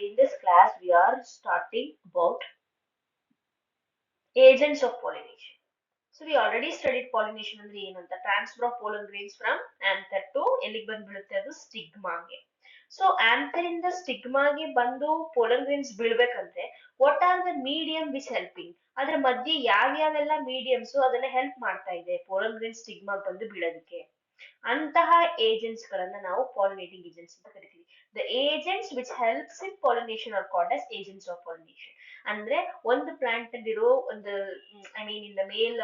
In this class, we are starting about agents of pollination. So we already studied pollination ಅಂದ್ರೆ ಏನು ಅಂತ transfer of pollen grains from anther to ಎಲ್ಲಿಗೆ ಬಂದ್ಬಿಡುತ್ತೆ ಅದು ಸ್ಟಿಗ್ಮಾಗೆ. So anther ಇಂದ ಸ್ಟಿಗ್ಮಾಗೆ ಬಂದು ಪೋಲನ್ ಗ್ರೇನ್ಸ್ ಬೀಳ್ಬೇಕಂದ್ರೆ what are the medium which helping, ಅದ್ರ ಮಧ್ಯೆ ಯಾವ್ಯಾವೆಲ್ಲ ಮೀಡಿಯಮ್ಸ್ ಅದನ್ನ ಹೆಲ್ಪ್ ಮಾಡ್ತಾ ಇದೆ ಪೋಲನ್ ಗ್ರೇನ್ ಸ್ಟಿಗ್ಮಾ ಬಂದು ಬೀಳೋದಕ್ಕೆ, ಅಂತಹ ಏಜೆಂಟ್ಸ್ ಗಳನ್ನ ನಾವು ಪಾಲಿನೇಟಿಂಗ್ ಏಜೆಂಟ್ಸ್ ಅಂತ ಕರಿತೀವಿ. The agents which helps in pollination are called as agents of pollination. ಅಂದ್ರೆ ಒಂದು ಪ್ಲಾಂಟ್ ಅಲ್ಲಿರೋ ಒಂದು ಇನ್ ದ ಮೇಲ್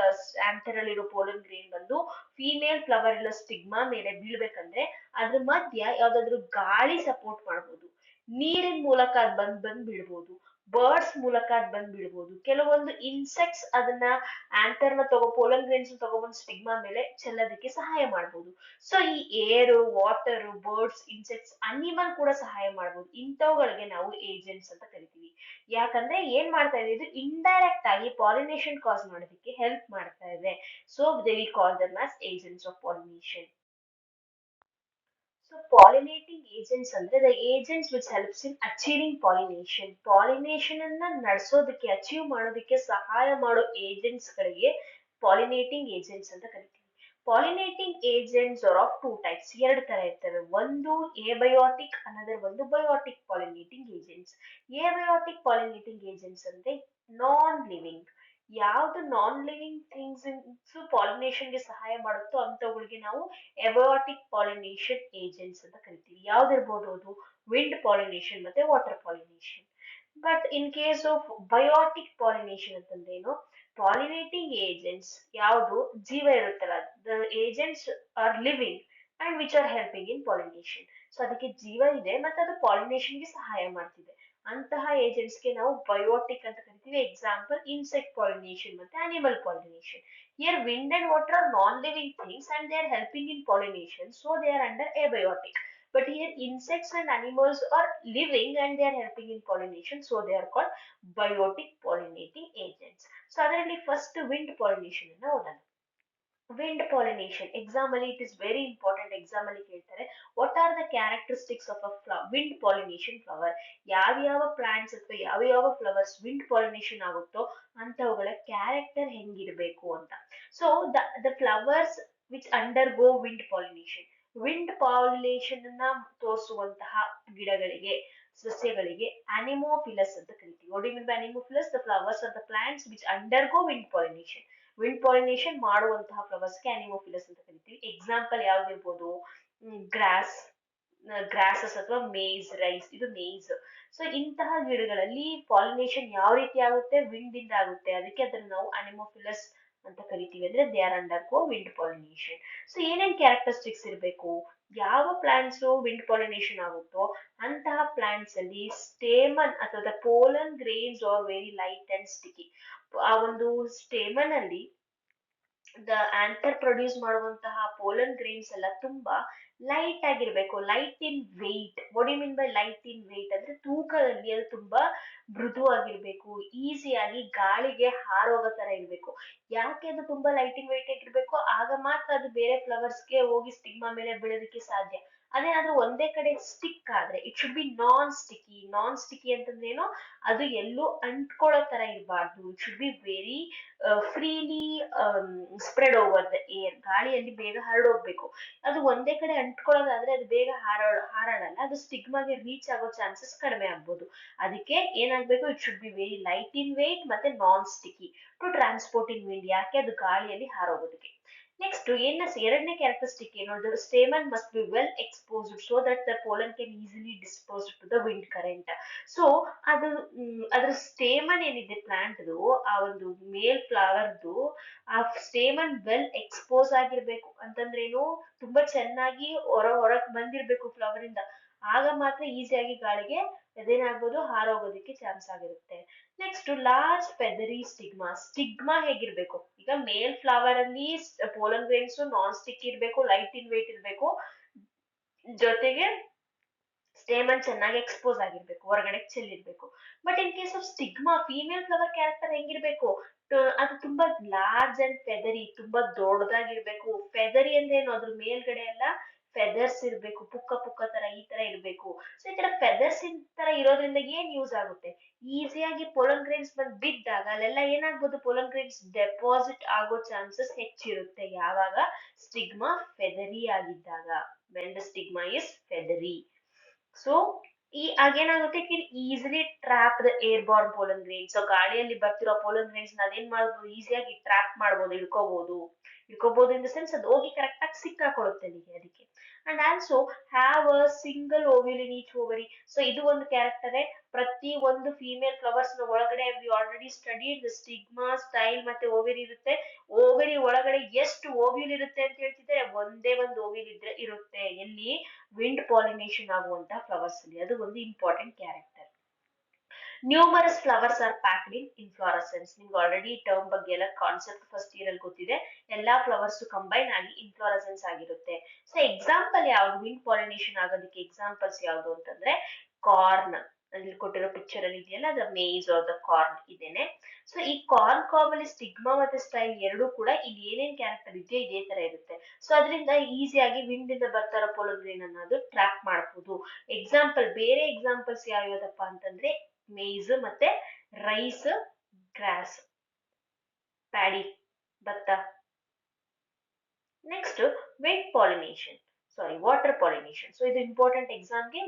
ಆಂಥರ್ ಅಲ್ಲಿರೋ ಪೋಲನ್ ಗ್ರೇನ್ ಬಂದು ಫೀಮೇಲ್ ಫ್ಲವರ್ ಇಲ್ಲ ಸ್ಟಿಗ್ಮಾ ಮೇಲೆ ಬೀಳ್ಬೇಕಂದ್ರೆ ಅದ್ರ ಮಧ್ಯ ಯಾವ್ದಾದ್ರು ಗಾಳಿ ಸಪೋರ್ಟ್ ಮಾಡ್ಬೋದು, ನೀರಿನ ಮೂಲಕ ಅದ್ ಬಂದ್ ಬೀಳ್ಬೋದು, ಬರ್ಡ್ಸ್ ಮೂಲಕ ಅದ್ ಬಂದ್ ಬೀಳ್ಬೋದು, ಕೆಲವೊಂದು ಇನ್ಸೆಕ್ಟ್ಸ್ ಅದನ್ನ ಆಂಥರ್ ನ ಪೋಲನ್ ಗ್ರೇನ್ಸ್ ತಗೊಬಂದು ಸ್ಟಿಗ್ಮಾ ಮೇಲೆ ಚೆಲ್ಲೋದಕ್ಕೆ ಸಹಾಯ ಮಾಡ್ಬೋದು. ಸೊ ಈ air, water, birds, insects, animal ಕೂಡ ಸಹಾಯ ಮಾಡ್ಬೋದು. ಇಂಥವುಗಳಿಗೆ ನಾವು ಏಜೆಂಟ್ಸ್ ಅಂತ ಕರಿತೀವಿ. ಯಾಕಂದ್ರೆ ಏನ್ ಮಾಡ್ತಾ ಇದೆ, ಇದು ಇಂಡೈರೆಕ್ಟ್ ಆಗಿ ಪಾಲಿನೇಷನ್ ಕಾಸ್ ಮಾಡೋದಕ್ಕೆ ಹೆಲ್ಪ್ ಮಾಡ್ತಾ ಇದೆ. So we call them as agents of pollination. So pollinating agents ಅಂದ್ರೆ the agents which helps in achieving pollination. Pollination ಅನ್ನ ನಡೆಸೋದಕ್ಕೆ, ಅಚೀವ್ ಮಾಡೋದಕ್ಕೆ ಸಹಾಯ ಮಾಡೋ ಏಜೆಂಟ್ಸ್ ಗಳಿಗೆ ಪಾಲಿನೇಟಿಂಗ್ ಏಜೆಂಟ್ಸ್ ಅಂತ ಕರಿತೀವಿ. Pollinating agents are of two types, ಎರಡು ತರ ಇರ್ತವೆ. ಒಂದು ಏಬಯೋಟಿಕ್, ಅನದರ್ ಒಂದು biotic pollinating agents. Abiotic pollinating agents ಅಂದ್ರೆ ನಾನ್ ಲಿವಿಂಗ್, ಯಾವ್ದು ನಾನ್ ಲಿವಿಂಗ್ ಥಿಂಗ್ಸ್ ಪಾಲಿನೇಷನ್ ಗೆ ಸಹಾಯ ಮಾಡುತ್ತೋ ಅಂತವುಗಳಿಗೆ ನಾವು ಎಬಯೋಟಿಕ್ ಪಾಲಿನೇಷನ್ ಏಜೆಂಟ್ಸ್ ಅಂತ ಕರಿತೀವಿ. ಯಾವ್ದಿರ್ಬೋದು ಅದು ವಿಂಡ್ ಪಾಲಿನೇಷನ್ ಮತ್ತೆ water pollination. But in case of biotic pollination ಅಂತಂದ್ರೇನು, ಪಾಲಿನೇಟಿಂಗ್ ಏಜೆಂಟ್ಸ್ ಯಾವುದು ಜೀವ ಇರುತ್ತಲ್ಲ, the agents are living and which are helping in pollination. So ಅದಕ್ಕೆ ಜೀವ ಇದೆ ಮತ್ತೆ ಅದು ಪಾಲಿನೇಷನ್ ಗೆ ಸಹಾಯ ಮಾಡ್ತಿದೆ, ಅಂತಹ ಏಜೆಂಟ್ಸ್ ಗೆ ನಾವು ಬಯೋಟಿಕ್ ಅಂತ ಕರಿತೀವಿ. ಎಕ್ಸಾಂಪಲ್ ಇನ್ಸೆಕ್ಟ್ ಪಾಲಿನೇಷನ್ ಮತ್ತೆ animal pollination. Here wind and water are non living things and they are helping in pollination, so they are under abiotic. But here insects and animals are living and they are helping in pollination, so they are called biotic pollinating agents. So ಅದರಲ್ಲಿ first wind pollination ಅನ್ನ ಓದೋಣ. Wind pollination exam ಅಲ್ಲಿ it is very important. Exam ಅಲ್ಲಿ ಕೇಳ್ತಾರೆ what are the characteristics of a wind pollination flower. ಯಾವ plants ಅಥವಾ ಯಾವ flowers wind pollination ಆಗುತ್ತೋ ಅಂತವುಗಳ ಕ್ಯಾರೆಕ್ಟರ್ ಹೆಂಗಿರ್ಬೇಕು ಅಂತ. So the flowers which undergo wind pollination, wind pollination ಅನ್ನ ತೋರಿಸುವಂತಹ ಗಿಡಗಳಿಗೆ, ಸಸ್ಯಗಳಿಗೆ ಅನಿಮೋಫಿಲಸ್ ಅಂತ ಕರಿತೀವಿ. What do you mean by anemophilous? The flowers of the plants which undergo wind pollination. Wind pollination ಮಾಡುವಂತಹ ಫ್ಲವರ್ಸ್ಗೆ ಅನಿಮೋಫಿಲಸ್ ಅಂತ ಕರಿತೀವಿ. ಎಕ್ಸಾಂಪಲ್ ಯಾವ್ದಿರ್ಬೋದು, ಗ್ರಾಸ್, ಗ್ರಾಸಸ್ ಅಥವಾ ಮೇಜ್, ರೈಸ್, ಇದು ಮೇಜ್. ಸೊ ಇಂತಹ ಗಿಡಗಳಲ್ಲಿ ಪಾಲಿನೇಷನ್ ಯಾವ ರೀತಿ ಆಗುತ್ತೆ, ವಿಂಡ್ ಇಂದ ಆಗುತ್ತೆ, ಅದಕ್ಕೆ ಅದನ್ನ ನಾವು ಅನಿಮೋಫಿಲಸ್ ಅಂತ ಕರಿತೀವಿ. ಅಂದ್ರೆ they are under go wind pollination. So ಏನೇನ್ ಕ್ಯಾರೆಕ್ಟರಿಸ್ಟಿಕ್ಸ್ ಇರಬೇಕು, ಯಾವ ಪ್ಲಾಂಟ್ಸ್ ವಿಂಡ್ ಪಾಲಿನೇಷನ್ ಆಗುತ್ತೋ ಅಂತಹ ಪ್ಲಾಂಟ್ಸ್ ಅಲ್ಲಿ ಸ್ಟೇಮನ್ ಅಥವಾ the pollen grains are very light and sticky. ಆ ಒಂದು ಸ್ಟೇಮನ್ ಅಲ್ಲಿ ದ ಆಂಥರ್ ಪ್ರೊಡ್ಯೂಸ್ ಮಾಡುವಂತಹ ಪೋಲನ್ ಗ್ರೇನ್ಸ್ ಎಲ್ಲ ತುಂಬಾ ಲೈಟ್ ಆಗಿರ್ಬೇಕು, light in weight. What you mean by light in weight ಅಂದ್ರೆ ತೂಕದಲ್ಲಿ ಅದು ತುಂಬಾ ಮೃದುವಾಗಿರ್ಬೇಕು, ಈಸಿಯಾಗಿ ಗಾಳಿಗೆ ಹಾರೋಗೋ ತರ ಇರ್ಬೇಕು. ಯಾಕೆ ಅದು ತುಂಬಾ ಲೈಟ್ ಇನ್ ವೆಯ್ಟ್ ಆಗಿರ್ಬೇಕು, ಆಗ ಮಾತ್ರ ಅದು ಬೇರೆ ಫ್ಲವರ್ಸ್ಗೆ ಹೋಗಿ ಸ್ಟಿಗ್ಮಾ ಮೇಲೆ ಬೀಳೋದಕ್ಕೆ ಸಾಧ್ಯ. ಅದೇನಾದ್ರೂ ಒಂದೇ ಕಡೆ ಸ್ಟಿಕ್ ಆದ್ರೆ it should B non sticky. Non sticky ಅಂತಂದ್ರೇನು, ಅದು ಎಲ್ಲೂ ಅಂಟ್ಕೊಳ್ಳೋ ತರ ಇರಬಾರ್ದು. It should be very freely spread over the air, ಗಾಳಿಯಲ್ಲಿ ಬೇಗ ಹರಡೋಗ್ಬೇಕು. ಅದು ಒಂದೇ ಕಡೆ ಅಂಟ್ಕೊಳ್ಳೋದಾದ್ರೆ ಅದು ಬೇಗ ಹಾರಾಡಲ್ಲ, ಅದು ಸ್ಟಿಗ್ಮಾಗೆ ರೀಚ್ ಆಗೋ ಚಾನ್ಸಸ್ ಕಡಿಮೆ ಆಗ್ಬೋದು. ಅದಕ್ಕೆ ಏನಾಗ್ಬೇಕು, it should be very light in weight ಮತ್ತೆ non sticky to transport in wind. ಯಾಕೆ ಅದು ಗಾಳಿಯಲ್ಲಿ ಹಾರೋಗೋದಕ್ಕೆ. ನೆಕ್ಸ್ಟ್ ಎರಡನೇ ಕ್ಯಾರೆಕ್ಟರಿಸ್ಟಿಕ್ ಏನು, stamen must be well exposed so that the pollen can easily disposed to the wind current. So ಅದು ಅದ್ರ stamen ಏನಿದೆ ಪ್ಲಾಂಟ್ದು, ಆ ಒಂದು ಮೇಲ್ ಫ್ಲವರ್ದು ಆ ಸ್ಟೇಮನ್ ವೆಲ್ ಎಕ್ಸ್ಪೋಸ್ ಆಗಿರ್ಬೇಕು. ಅಂತಂದ್ರೇನು, ತುಂಬಾ ಚೆನ್ನಾಗಿ ಹೊರಗ್ ಬಂದಿರ್ಬೇಕು ಫ್ಲವರ್ ಇಂದ, ಆಗ ಮಾತ್ರ ಈಸಿಯಾಗಿ ಗಾಳಿಗೆ ಅದೇನಾಗ್ಬೋದು, ಹಾರೋಗೋದಕ್ಕೆ ಚಾನ್ಸ್ ಆಗಿರುತ್ತೆ. Next large feathery stigma. Stigma ಹೇಗಿರ್ಬೇಕು, ಈಗ ಮೇಲ್ ಫ್ಲವರ್ ಅಲ್ಲಿ ಪೋಲನ್ ಗ್ರೇನ್ಸ್ ನಾನ್ ಸ್ಟಿಕ್ ಇರ್ಬೇಕು, ಲೈಟ್ ಇನ್ ವೇಟ್ ಇರ್ಬೇಕು, ಜೊತೆಗೆ ಸ್ಟೇಮನ್ ಚೆನ್ನಾಗಿ ಎಕ್ಸ್ಪೋಸ್ ಆಗಿರ್ಬೇಕು, ಹೊರಗಡೆ ಚೆಲ್ಲಿರ್ಬೇಕು. But in case of stigma, female flower character ಹೆಂಗಿರ್ಬೇಕು, ಅದು ತುಂಬಾ ಲಾರ್ಜ್ ಅಂಡ್ ಫೆದರಿ, ತುಂಬಾ ದೊಡ್ಡದಾಗಿರ್ಬೇಕು. ಫೆದರಿ ಅಂದ್ರೆ ಏನು, ಅದ್ರ ಮೇಲ್ಗಡೆ ಎಲ್ಲ ಫೆದರ್ಸ್ ಇರ್ಬೇಕು, ಪುಕ್ಕ ಪುಕ್ಕ ತರ ಈ ತರ ಇರ್ಬೇಕು. ಸೊ ಈ ತರ ಫೆದರ್ಸ್ ತರ ಇರೋದ್ರಿಂದ ಏನ್ ಯೂಸ್ ಆಗುತ್ತೆ, ಈಸಿಯಾಗಿ ಪೋಲನ್ ಗ್ರೇನ್ಸ್ ಬಂದ್ ಬಿದ್ದಾಗ ಅಲ್ಲೆಲ್ಲ ಏನಾಗ್ಬೋದು, ಪೋಲನ್ ಗ್ರೇನ್ಸ್ ಡೆಪಾಸಿಟ್ ಆಗೋ ಚಾನ್ಸಸ್ ಹೆಚ್ಚಿರುತ್ತೆ. ಯಾವಾಗ ಸ್ಟಿಗ್ಮಾ ಫೆದರಿ ಆಗಿದ್ದಾಗ, when the stigma is feathery. So ಈ ಆಗೇನಾಗುತ್ತೆ, it easily trap the airborne pollen grains. So ಗಾಳಿಯಲ್ಲಿ ಬರ್ತಿರೋ ಪೋಲನ್ ಗ್ರೇನ್ಸ್ ಅದೇನ್ ಮಾಡ್ಬೋದು, ಈಸಿಯಾಗಿ ಟ್ರಾಪ್ ಮಾಡ್ಬೋದು, ಇಳ್ಕೋಬಹುದು ಇನ್ ದ ಸೆನ್ಸ್ ಅದು ಹೋಗಿ ಕರೆಕ್ಟ್ ಆಗಿ ಸಿಕ್ಕಾಕೊಳ್ಳುತ್ತೆ ಅಲ್ಲಿಗೆ ಅದಕ್ಕೆ. And also have a single ovule in each ovary. So ಇದು ಒಂದು ಕ್ಯಾರೆಕ್ಟರ್. ಪ್ರತಿ ಒಂದು ಫೀಮೇಲ್ ಫ್ಲವರ್ಸ್ ನ ಒಳಗಡೆ we already studied the stigma, style ಮತ್ತೆ ಓವೆರಿ ಇರುತ್ತೆ. ಓವೆರಿ ಒಳಗಡೆ ಎಷ್ಟು ಓವ್ಯೂಲ್ ಇರುತ್ತೆ ಅಂತ ಹೇಳ್ತಿದ್ರೆ ಒಂದೇ ಒಂದು ಓವ್ಯೂಲ್ ಇರುತ್ತೆ. ಎಲ್ಲಿ, ವಿಂಡ್ ಪಾಲಿನೇಷನ್ ಆಗುವಂತಹ ಫ್ಲವರ್ಸ್ ಅಲ್ಲಿ. ಅದು ಒಂದು important character. Numerous flowers are packed in inflorescence. ನಿಮ್ಗೆ ಆಲ್ರೆಡಿ ಈ ಟರ್ಮ್ ಬಗ್ಗೆ ಎಲ್ಲ ಕಾನ್ಸೆಪ್ಟ್ ಫಸ್ಟ್ ಇಯರ್ ಅಲ್ಲಿ ಗೊತ್ತಿದೆ. ಎಲ್ಲಾ ಫ್ಲವರ್ಸ್ ಕಂಬೈನ್ ಆಗಿ ಇನ್ಫ್ಲಾರಸೆನ್ಸ್ ಆಗಿರುತ್ತೆ. ಸೊ ಎಕ್ಸಾಂಪಲ್ ಯಾವ್ದು ವಿಂಡ್ ಪಾಲಿನೇಷನ್ ಆಗೋದಕ್ಕೆ ಎಕ್ಸಾಂಪಲ್ಸ್ ಯಾವ್ದು ಅಂತಂದ್ರೆ ಕಾರ್ನ್. ಅಲ್ಲಿ ಕೊಟ್ಟಿರೋ ಪಿಕ್ಚರ್ ಅಲ್ಲಿ ಇದೆಯಲ್ಲ, ಅದು ಮೇಜ್ ಆರ್ ದ ಕಾರ್ನ್ ಇದೇನೆ. ಸೊ ಈ ಕಾರ್ನ್ ಕಾಬ್ ಅಲ್ಲಿ ಸ್ಟಿಗ್ಮಾ ಮತ್ತೆ ಸ್ಟೈಲ್ ಎರಡೂ ಕೂಡ ಇಲ್ಲಿ ಏನೇನ್ ಕ್ಯಾರೆಕ್ಟರ್ ಇದೆಯೋ ಇದೇ ತರ ಇರುತ್ತೆ. ಸೊ ಅದರಿಂದ ಈಸಿಯಾಗಿ ವಿಂಡ್ ಇಂದ ಬರ್ತಾರ ಪೋಲನ್ ಗ್ರೇನ್ ಅನ್ನೋದು ಟ್ರ್ಯಾಕ್ ಮಾಡಬಹುದು. ಎಕ್ಸಾಂಪಲ್, ಬೇರೆ ಎಕ್ಸಾಂಪಲ್ಸ್ ಯಾವ್ಯಾವ್ದಪ್ಪ ಅಂತಂದ್ರೆ ಮೇಜ್ ಮತ್ತೆ ರೈಸ್, ಗ್ರಾಸ್, ಪ್ಯಾಡಿ, ಭತ್ತ. Next wind pollination, sorry water pollination. So ಇದು ಇಂಪಾರ್ಟೆಂಟ್ ಎಕ್ಸಾಮ್ಗೆ.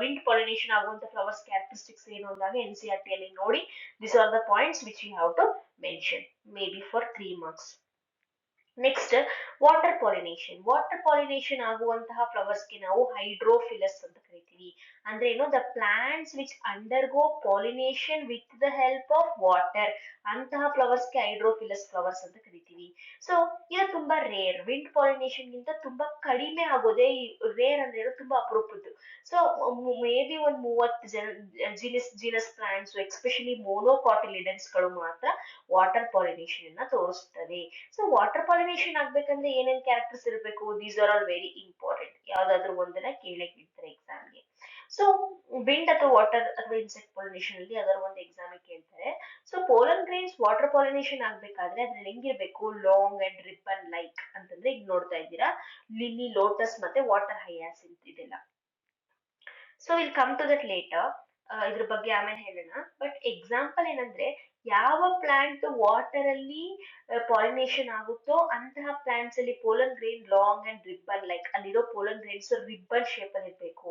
ವಿಂಡ್ ಪಾಲಿನೇಷನ್ ಆಗುವಂತ ಫ್ಲವರ್ಸ್ ಕ್ಯಾರೆಕ್ಟರಿಸ್ಟಿಕ್ಸ್ ಏನು ಅಂದಾಗ NCERT ಅಲ್ಲಿ ನೋಡಿ. This are the points which you have to mention, maybe for 3 marks. Next water pollination. Water pollination ಆಗುವಂತಹ flowers ಗೆ ನಾವು ಹೈಡ್ರೋಫಿಲಸ್ ಅಂತ ಕರಿತೀವಿ. ಅಂದ್ರೆ ಏನು, the plants which undergo pollination with the help of water. ಅಂತಹ ಫ್ಲವರ್ಸ್ ಗೆ ಹೈಡ್ರೋಫಿಲಸ್ flowers ಅಂತ ಕರಿತೀವಿ. ಸೊ ಇದು ತುಂಬಾ ರೇರ್. ವಿಂಡ್ ಪಾಲಿನೇಷನ್ ಗಿಂತ ತುಂಬಾ ಕಡಿಮೆ ಆಗೋದೇ. ರೇರ್ ಅಂದ್ರೆ ತುಂಬಾ ಅಪರೂಪದ್ದು. ಸೊ ಮೇ ಬಿ ಒಂದ್ 30 ಜಿನಸ್ ಪ್ಲಾಂಟ್ಸ್, ಎಸ್ಪೆಷಲಿ ಮೋನೋಕಾಟಿಲಿಡನ್ಸ್ ಗಳು ಮಾತ್ರ ವಾಟರ್ ಪಾಲಿನೇಷನ್ ಅನ್ನ ತೋರಿಸ್ತವೆ. ಸೊ ವಾಟರ್ ಪಾಲಿನೇಷನ್ ಆಗ್ಬೇಕಂದ್ರೆ ಏನೇನ್ ಕ್ಯಾರೆಕ್ಟರ್ಸ್ ಇರಬೇಕು, these are all very important. ಯಾವ್ದಾದ್ರು ಒಂದನ್ನ ಕೇಳ್ತಾರೆ ಎಕ್ಸಾಮ್ಗೆ. ಸೊ ವಿಂಡ್ ಅಥವಾ ವಾಟರ್ ಅಥವಾ ಇನ್ಸೆಕ್ಟ್ ಪಾಲಿನೇಷನ್ ಅಲ್ಲಿ ಯಾವ್ದಾದ್ರು ಒಂದು ಎಕ್ಸಾಮ್ ಕೇಳ್ತಾರೆ. So pollen grains water pollination ಆಗ್ಬೇಕಾದ್ರೆ ಅದ್ರಲ್ಲಿ ಹೆಂಗಿರ್ಬೇಕು, ಲಾಂಗ್ ಅಂಡ್ ರಿಬ್ಬನ್ ಲೈಕ್ ಅಂತಂದ್ರೆ ಈಗ ನೋಡ್ತಾ ಇದ್ದೀರಾ, ಲಿಲ್ಲಿ, ಲೋಟಸ್ ಮತ್ತೆ ವಾಟರ್ ಹಯಾಸಿಂತ್ ಇದೆಲ್ಲ. So will come to that later. ಇದ್ರ ಬಗ್ಗೆ ಆಮೇಲೆ ಹೇಳೋಣ. ಬಟ್ ಎಕ್ಸಾಂಪಲ್ ಏನಂದ್ರೆ, ಯಾವ ಪ್ಲಾಂಟ್ ವಾಟರ್ ಅಲ್ಲಿ ಪಾಲಿನೇಷನ್ ಆಗುತ್ತೋ ಅಂತಹ ಪ್ಲಾಂಟ್ಸ್ ಅಲ್ಲಿ pollen grain long and ribbon like. ಅಲ್ಲಿರೋ ಪೋಲನ್ ಗ್ರೇನ್ಸ್ ರಿಬ್ಬನ್ ಶೇಪ್ ಅಲ್ಲಿ ಇರ್ಬೇಕು.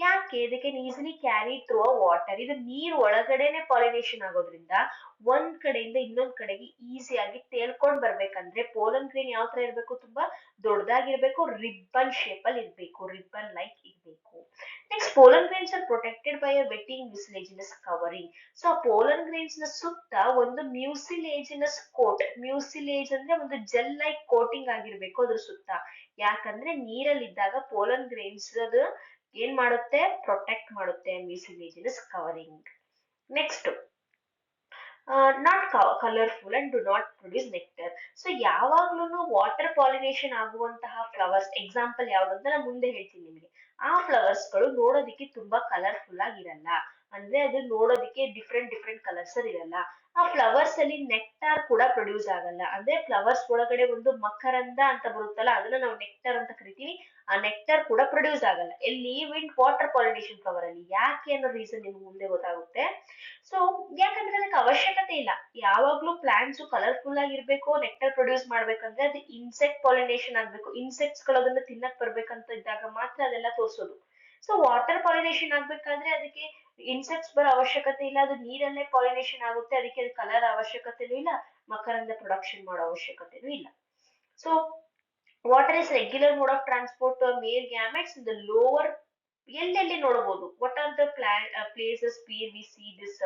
ಯಾಕೆ, ಇದಕ್ಕೆ ಈಸಿಲಿ ಕ್ಯಾರಿ ಥ್ರೂ ವಾಟರ್. ಇದು ನೀರ್ ಒಳಗಡೆನೆ ಪಾಲಿನೇಷನ್ ಆಗೋದ್ರಿಂದ ಒಂದ್ ಕಡೆಯಿಂದ ಇನ್ನೊಂದ್ ಕಡೆಗೆ ಈಸಿಯಾಗಿ ತೇಲ್ಕೊಂಡ್ ಬರ್ಬೇಕಂದ್ರೆ ಪೋಲನ್ ಗ್ರೇನ್ ಯಾವ ತರ ಇರ್ಬೇಕು, ತುಂಬಾ ದೊಡ್ಡದಾಗಿರ್ಬೇಕು, ರಿಬ್ಬನ್ ಶೇಪ್ ಅಲ್ಲಿ ಇರ್ಬೇಕು, ರಿಬ್ಬನ್ ಲೈಕ್ ಇರ್ಬೇಕು. Next pollen grains are protected by a wetting mucilaginous covering. So pollen grains ನ ಸುತ್ತ ಒಂದು ಮ್ಯೂಸಿಲೇಜಿನಸ್ ಕೋಟ್. ಮ್ಯೂಸಿಲೇಜ್ ಅಂದ್ರೆ ಒಂದು ಜೆಲ್ ಲೈಕ್ ಕೋಟಿಂಗ್ ಆಗಿರ್ಬೇಕು ಅದ್ರ ಸುತ್ತ. ಯಾಕಂದ್ರೆ ನೀರಲ್ಲಿದ್ದಾಗ ಪೋಲನ್ ಗ್ರೇನ್ಸ್ ಅದು ಏನ್ ಮಾಡುತ್ತೆ, ಪ್ರೊಟೆಕ್ಟ್ ಮಾಡುತ್ತೆ ಮ್ಯೂಸಿಲೇಜಿನಸ್ covering. Next not colourful and do not produce nectar. So ಯಾವಾಗ್ಲೂ ವಾಟರ್ ಪಾಲಿನೇಷನ್ ಆಗುವಂತಹ ಫ್ಲವರ್ಸ್ ಎಕ್ಸಾಂಪಲ್ ಯಾವ್ದಂತ ನಾನು ಮುಂದೆ ಹೇಳ್ತೀನಿ ನಿಮಗೆ. ಆ ಫ್ಲವರ್ಸ್ ಗಳು ನೋಡೋದಿಕ್ಕೆ ತುಂಬಾ ಕಲರ್ಫುಲ್ ಆಗಿರಲ್ಲ. ಅಂದ್ರೆ ಅದು ನೋಡೋದಿಕ್ಕೆ ಡಿಫ್ರೆಂಟ್ ಕಲರ್ಸ್ ಅಲ್ಲಿ ಇರಲ್ಲ. ಆ ಫ್ಲವರ್ಸ್ ಅಲ್ಲಿ ನೆಕ್ಟಾರ್ ಕೂಡ ಪ್ರೊಡ್ಯೂಸ್ ಆಗಲ್ಲ. ಅಂದ್ರೆ ಫ್ಲವರ್ಸ್ ಒಳಗಡೆ ಒಂದು ಮಕರಂದ ಅಂತ ಬರುತ್ತಲ್ಲ, ಅದನ್ನ ನಾವು ನೆಕ್ಟರ್ ಅಂತ ಕರಿತೀವಿ. ಆ ನೆಕ್ಟರ್ ಕೂಡ ಪ್ರೊಡ್ಯೂಸ್ ಆಗಲ್ಲ. ಎಲ್ಲಿ, ವಿಂಡ್ ವಾಟರ್ ಪಾಲಿನೇಷನ್ ಫ್ಲವರ್ ಅಲ್ಲಿ. ಯಾಕೆ ಅನ್ನೋ ರೀಸನ್ ನಿಮ್ಗೆ ಮುಂದೆ ಗೊತ್ತಾಗುತ್ತೆ. ಸೊ ಯಾಕಂದ್ರೆ ಅದಕ್ಕೆ ಅವಶ್ಯಕತೆ ಇಲ್ಲ. ಯಾವಾಗ್ಲೂ ಪ್ಲಾಂಟ್ಸ್ ಕಲರ್ಫುಲ್ ಆಗಿರ್ಬೇಕು, ನೆಕ್ಟರ್ ಪ್ರೊಡ್ಯೂಸ್ ಮಾಡ್ಬೇಕಂದ್ರೆ ಅದು ಇನ್ಸೆಕ್ಟ್ ಪಾಲಿನೇಷನ್ ಆಗ್ಬೇಕು. ಇನ್ಸೆಕ್ಟ್ಸ್ ಗಳು ಅದನ್ನ ತಿನ್ನಕ್ ಬರ್ಬೇಕಂತ ಇದ್ದಾಗ ಮಾತ್ರ ಅದೆಲ್ಲ ತೋರ್ಸೋದು. ಸೊ ವಾಟರ್ ಪಾಲಿನೇಷನ್ ಆಗ್ಬೇಕಾದ್ರೆ ಅದಕ್ಕೆ ಇನ್ಸೆಕ್ಟ್ಸ್ ಬರೋ ಅವಶ್ಯಕತೆ ಇಲ್ಲ. ಅದು ನೀರಲ್ಲೇ ಪಾಲಿನೇಷನ್ ಆಗುತ್ತೆ. ಅದಕ್ಕೆ ಅದು ಕಲರ್ ಅವಶ್ಯಕತೆನೂ ಇಲ್ಲ, ಮಕರಂದ ಪ್ರೊಡಕ್ಷನ್ ಮಾಡೋ ಅವಶ್ಯಕತೆನೂ ಇಲ್ಲ. So water is regular mode of transport to male gametes in the lower. ಎಲ್ಲೆಲ್ಲಿ ನೋಡಬಹುದು, what are the places where we see this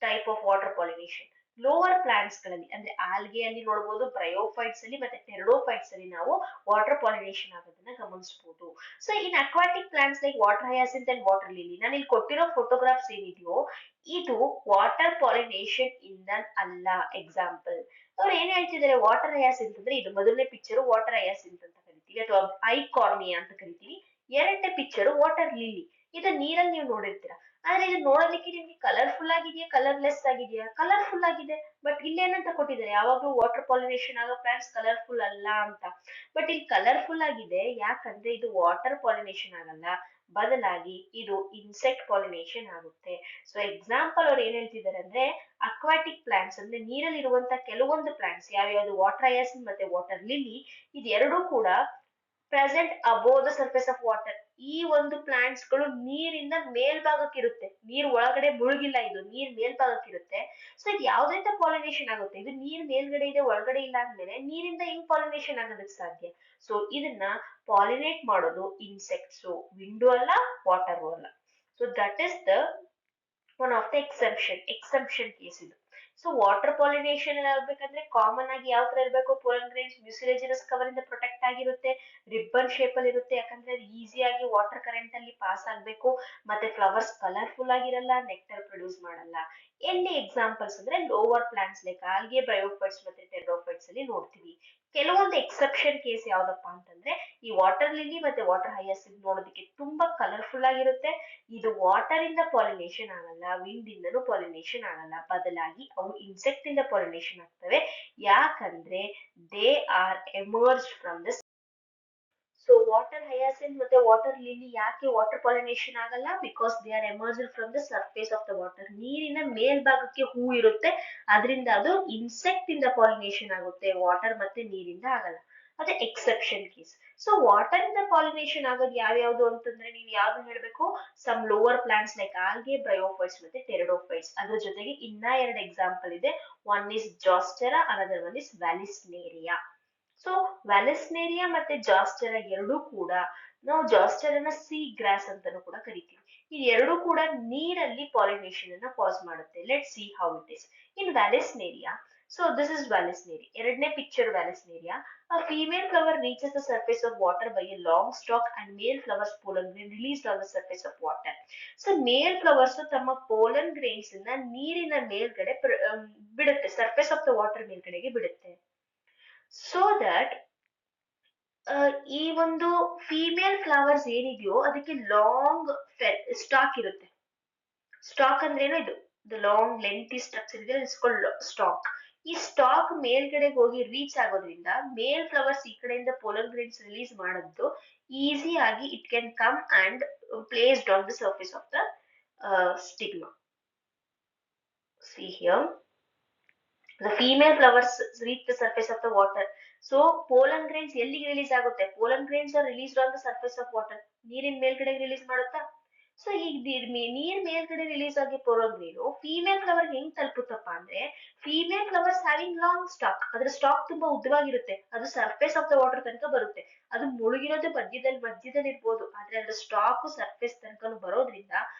type of water pollination. Lower plants ಗಳಲ್ಲಿ ಅಂದ್ರೆ ಆಲ್ಗೆ ಅಲ್ಲಿ ನೋಡಬಹುದು, ಬ್ರಯೋಫೈಟ್ಸ್ ಅಲ್ಲಿ ಮತ್ತೆ ಟೆರಡೋಫೈಟ್ಸ್ ಅಲ್ಲಿ ನಾವು ವಾಟರ್ ಪಾಲಿನೇಷನ್ ಆಗೋದನ್ನ ಗಮನಿಸಬಹುದು. So in aquatic plants like water hyacinth and water lily, ನಾನು ಇಲ್ಲಿ ಕೊಟ್ಟಿರೋ ಫೋಟೋಗ್ರಾಫ್ಸ್ ಏನಿದೆಯೋ ಇದು ವಾಟರ್ ಪಾಲಿನೇಷನ್ ಇಂದ ಅಲ್ಲ. ಎಕ್ಸಾಂಪಲ್, ಅವ್ರು ಏನ್ ಹೇಳ್ತಿದ್ದಾರೆ, ವಾಟರ್ ಹಯಾಸಿಂತ್ ಅಂದ್ರೆ ಇದು ಮೊದಲನೇ ಪಿಕ್ಚರ್ ವಾಟರ್ ಹಯಾಸಿಂತ್ ಅಂತ ಕರಿತೀವಿ ಅಥವಾ ಐಕಾರ್ನಿಯಾ ಅಂತ ಕರಿತೀವಿ. ಎರಡನೇ ಪಿಕ್ಚರ್ ವಾಟರ್ ಲಿಲಿ. ಇದು ನೀರಲ್ಲಿ ನೀವು ನೋಡಿರ್ತೀರಾ. ಆದ್ರೆ ಇದು ನೋಡೋದಕ್ಕೆ ನಿಮ್ಗೆ ಕಲರ್ಫುಲ್ ಆಗಿದೆಯಾ ಕಲರ್ಲೆಸ್ ಆಗಿದೆಯಾ? ಕಲರ್ಫುಲ್ ಆಗಿದೆ. ಬಟ್ ಇಲ್ಲಿ ಏನಂತ ಕೊಟ್ಟಿದ್ದಾರೆ, ಯಾವಾಗ್ಲೂ ವಾಟರ್ ಪಾಲಿನೇಷನ್ ಆಗೋ ಪ್ಲಾಂಟ್ಸ್ ಕಲರ್ಫುಲ್ ಅಲ್ಲ ಅಂತ. ಬಟ್ ಇಲ್ಲಿ ಕಲರ್ಫುಲ್ ಆಗಿದೆ ಯಾಕಂದ್ರೆ ಇದು ವಾಟರ್ ಪಾಲಿನೇಷನ್ ಆಗಲ್ಲ, ಬದಲಾಗಿ ಇದು ಇನ್ಸೆಕ್ಟ್ ಪಾಲಿನೇಷನ್ ಆಗುತ್ತೆ. ಸೊ ಎಕ್ಸಾಂಪಲ್ ಅವ್ರು ಏನ್ ಹೇಳ್ತಿದ್ದಾರೆ ಅಂದ್ರೆ, ಅಕ್ವಾಟಿಕ್ ಪ್ಲಾಂಟ್ಸ್ ಅಂದ್ರೆ ನೀರಲ್ಲಿ ಇರುವಂತ ಕೆಲವೊಂದು ಪ್ಲಾಂಟ್ಸ್ ಯಾವ್ಯಾವ್ದು, ವಾಟರ್ ಹಯಾಸಿನ್ ಮತ್ತೆ ವಾಟರ್ ಲಿಲಿ, ಇದೆರಡೂ ಕೂಡ present above the surface of water. ಈ ಒಂದು ಪ್ಲಾಂಟ್ಸ್ ಗಳು ನೀರಿಂದ ಮೇಲ್ಭಾಗಕ್ಕೆ ಇರುತ್ತೆ, ನೀರ್ ಒಳಗಡೆ ಮುಳುಗಿಲ್ಲ, ಇದು ನೀರ್ ಮೇಲ್ಭಾಗಕ್ಕೆ ಇರುತ್ತೆ. ಸೊ ಇದು ಯಾವ್ದ್ರಿಂದ ಪಾಲಿನೇಷನ್ ಆಗುತ್ತೆ, ಇದು ನೀರ್ ಮೇಲ್ಗಡೆ ಇದೆ ಒಳಗಡೆ ಇಲ್ಲ ಅಂದ್ಮೇಲೆ ನೀರಿಂದ ಹೆಂಗ್ ಪಾಲಿನೇಷನ್ ಆಗೋದಕ್ಕೆ ಸಾಧ್ಯ? ಸೊ ಇದನ್ನ ಪಾಲಿನೇಟ್ ಮಾಡೋದು ಇನ್ಸೆಕ್ಟ್ಸ್, ವಿಂಡು ಅಲ್ಲ, ವಾಟರ್ ಅಲ್ಲ. So that is the one of the exception case ಇದು. ಸೊ ವಾಟರ್ ಪಾಲಿನೇಷನ್ ಆಗ್ಬೇಕಂದ್ರೆ ಕಾಮನ್ ಆಗಿ ಯಾವ ತರ ಇರಬೇಕು, ಪೋಲನ್ ಗ್ರೇನ್ಸ್ ಮ್ಯೂಸಿಲೇಜಿನಸ್ ಕವರ್ ಇಂದ ಪ್ರೊಟೆಕ್ಟ್ ಆಗಿರುತ್ತೆ, ರಿಬ್ಬನ್ ಶೇಪ್ ಅಲ್ಲಿ ಇರುತ್ತೆ, ಯಾಕಂದ್ರೆ ಅದು ಈಸಿಯಾಗಿ ವಾಟರ್ ಕರೆಂಟ್ ಅಲ್ಲಿ ಪಾಸ್ ಆಗ್ಬೇಕು, ಮತ್ತೆ ಫ್ಲವರ್ಸ್ ಕಲರ್ಫುಲ್ ಆಗಿರಲ್ಲ, ನೆಕ್ಟರ್ ಪ್ರೊಡ್ಯೂಸ್ ಮಾಡಲ್ಲ. ಎಲ್ಲಿ ಎಕ್ಸಾಂಪಲ್ಸ್ ಅಂದ್ರೆ lower plants like algae, bryophytes ಮತ್ತೆ ಟೆರ್ಡೋಫೈಟ್ಸ್ ಅಲ್ಲಿ ನೋಡ್ತೀವಿ. ಕೆಲವೊಂದು ಎಕ್ಸೆಪ್ಷನ್ ಕೇಸ್ ಯಾವ್ದಪ್ಪ ಅಂತಂದ್ರೆ, ಈ ವಾಟರ್ ಲಿಲಿ ಮತ್ತೆ ವಾಟರ್ ಹಯಾಸಿಂತ್ ನೋಡೋದಕ್ಕೆ ತುಂಬಾ ಕಲರ್ಫುಲ್ ಆಗಿರುತ್ತೆ. ಇದು ವಾಟರ್ ಇಂದ ಪಾಲಿನೇಷನ್ ಆಗಲ್ಲ, ವಿಂಡ್ ಇಂದನೂ ಪಾಲಿನೇಷನ್ ಆಗಲ್ಲ, ಬದಲಾಗಿ ಅವು ಇನ್ಸೆಕ್ಟ್ ಇಂದ ಪಾಲಿನೇಷನ್ ಆಗ್ತವೆ. ಯಾಕಂದ್ರೆ they are emerge from the. So water hyacinth ಮತ್ತೆ ವಾಟರ್ ಲಿಲಿ ಯಾಕೆ ವಾಟರ್ ಪಾಲಿನೇಷನ್ ಆಗಲ್ಲ? Because they are emerged from the surface of the water. ನೀರಿನ ಮೇಲ್ಭಾಗಕ್ಕೆ ಹೂ ಇರುತ್ತೆ, ಅದರಿಂದ ಅದು ಇನ್ಸೆಕ್ಟ್ ಇಂದ ಪಾಲಿನೇಷನ್ ಆಗುತ್ತೆ, ವಾಟರ್ ಮತ್ತೆ ನೀರಿಂದ ಆಗಲ್ಲ. ಅದೇ ಎಕ್ಸೆಪ್ಷನ್ ಕೇಸ್. ಸೊ ವಾಟರ್ ಇಂದ ಪಾಲಿನೇಷನ್ ಆಗೋದು ಯಾವ್ಯಾವ್ದು ಅಂತಂದ್ರೆ, ನೀವು ಯಾವ್ದು ಹೇಳ್ಬೇಕು, some lower plants like algae, bryophytes ಮತ್ತೆ ಟೆರಡೋಫೈಟ್ಸ್. ಅದ್ರ ಜೊತೆಗೆ ಇನ್ನ ಎರಡು ಎಕ್ಸಾಂಪಲ್ ಇದೆ. One is Zostera, another one is Vallisneria. So Vallisneria ಮತ್ತೆ ಜಾಸ್ಟೆರಾ ಎರಡೂ ಕೂಡ, ನಾವು ಜಾಸ್ಟೆರಾನ ಸೀ ಗ್ರಾಸ್ ಅಂತಾನೂ ಕೂಡ ಕರಿತೀವಿ. ಈ ಎರಡೂ ಕೂಡ ನೀರಲ್ಲಿ ಪಾಲಿನೇಷನ್ ಅನ್ನ ಕಾಸ್ ಮಾಡುತ್ತೆ. Let see how it is in Vallisneria. So this is Vallisneria. ಎರಡನೇ picture Vallisneria. A female flower reaches the surface of water by a long stalk and male flowers pollen grain released on the surface of water. So male flowers ತಮ್ಮ pollen grains ನ ನೀರಿನ ಮೇಲ್ಗಡೆ ಬಿಡುತ್ತೆ, surface of the water ಮೇಲ್ಗಡೆಗೆ ಬಿಡುತ್ತೆ. So that ಈ ಒಂದು female flowers ಏನಿದೆಯೋ ಅದಕ್ಕೆ ಲಾಂಗ್ ಸ್ಟಾಕ್ ಇರುತ್ತೆ. ಸ್ಟಾಕ್ ಅಂದ್ರೆ ಏನು, ಇದು ಲಾಂಗ್ ಲೆಂತಿ ಸ್ಟ್ರಕ್ಚರ್ ಇದೆ, ಸ್ಟಾಕ್. ಈ ಸ್ಟಾಕ್ ಮೇಲ್ಗಡೆ ಹೋಗಿ ರೀಚ್ ಆಗೋದ್ರಿಂದ ಮೇಲ್ ಫ್ಲವರ್ಸ್ ಈ ಕಡೆಯಿಂದ ಪೋಲನ್ ಗ್ರೇನ್ಸ್ ರಿಲೀಸ್ ಮಾಡೋದು ಈಸಿ ಆಗಿ it can come and placed on the surface of the stigma. See here, the female flowers reach the surface of the water. So pollen grains ಎಲ್ಲಿಗೆ release ಆಗುತ್ತೆ, pollen grains are released on the surface of water. ನೀರಿನ ಮೇಲ್ಗಡೆ release ಮಾಡುತ್ತಾ? So ಈಗ ನೀರ್ ಮೇಲ್ಗಡೆ release ಆಗಿ pollen ಗ್ರೇನು female flower ಹೆಂಗ್ ತಲುಪುತ್ತಪ್ಪ ಅಂದ್ರೆ, female flowers having long stock, ಅದ್ರ ಸ್ಟಾಕ್ ತುಂಬಾ ಉದ್ದವಾಗಿರುತ್ತೆ, ಅದು ಸರ್ಫೇಸ್ ಆಫ್ ದ ವಾಟರ್ ತನಕ ಬರುತ್ತೆ. ಅದು ಮುಳುಗಿರೋದು ಮಧ್ಯದಲ್ಲಿ ಇರ್ಬೋದು, ಆದ್ರೆ ಅದ್ರ ಸ್ಟಾಕ್ ಸರ್ಫೇಸ್ ತನಕ ಬರೋದ್ರಿಂದ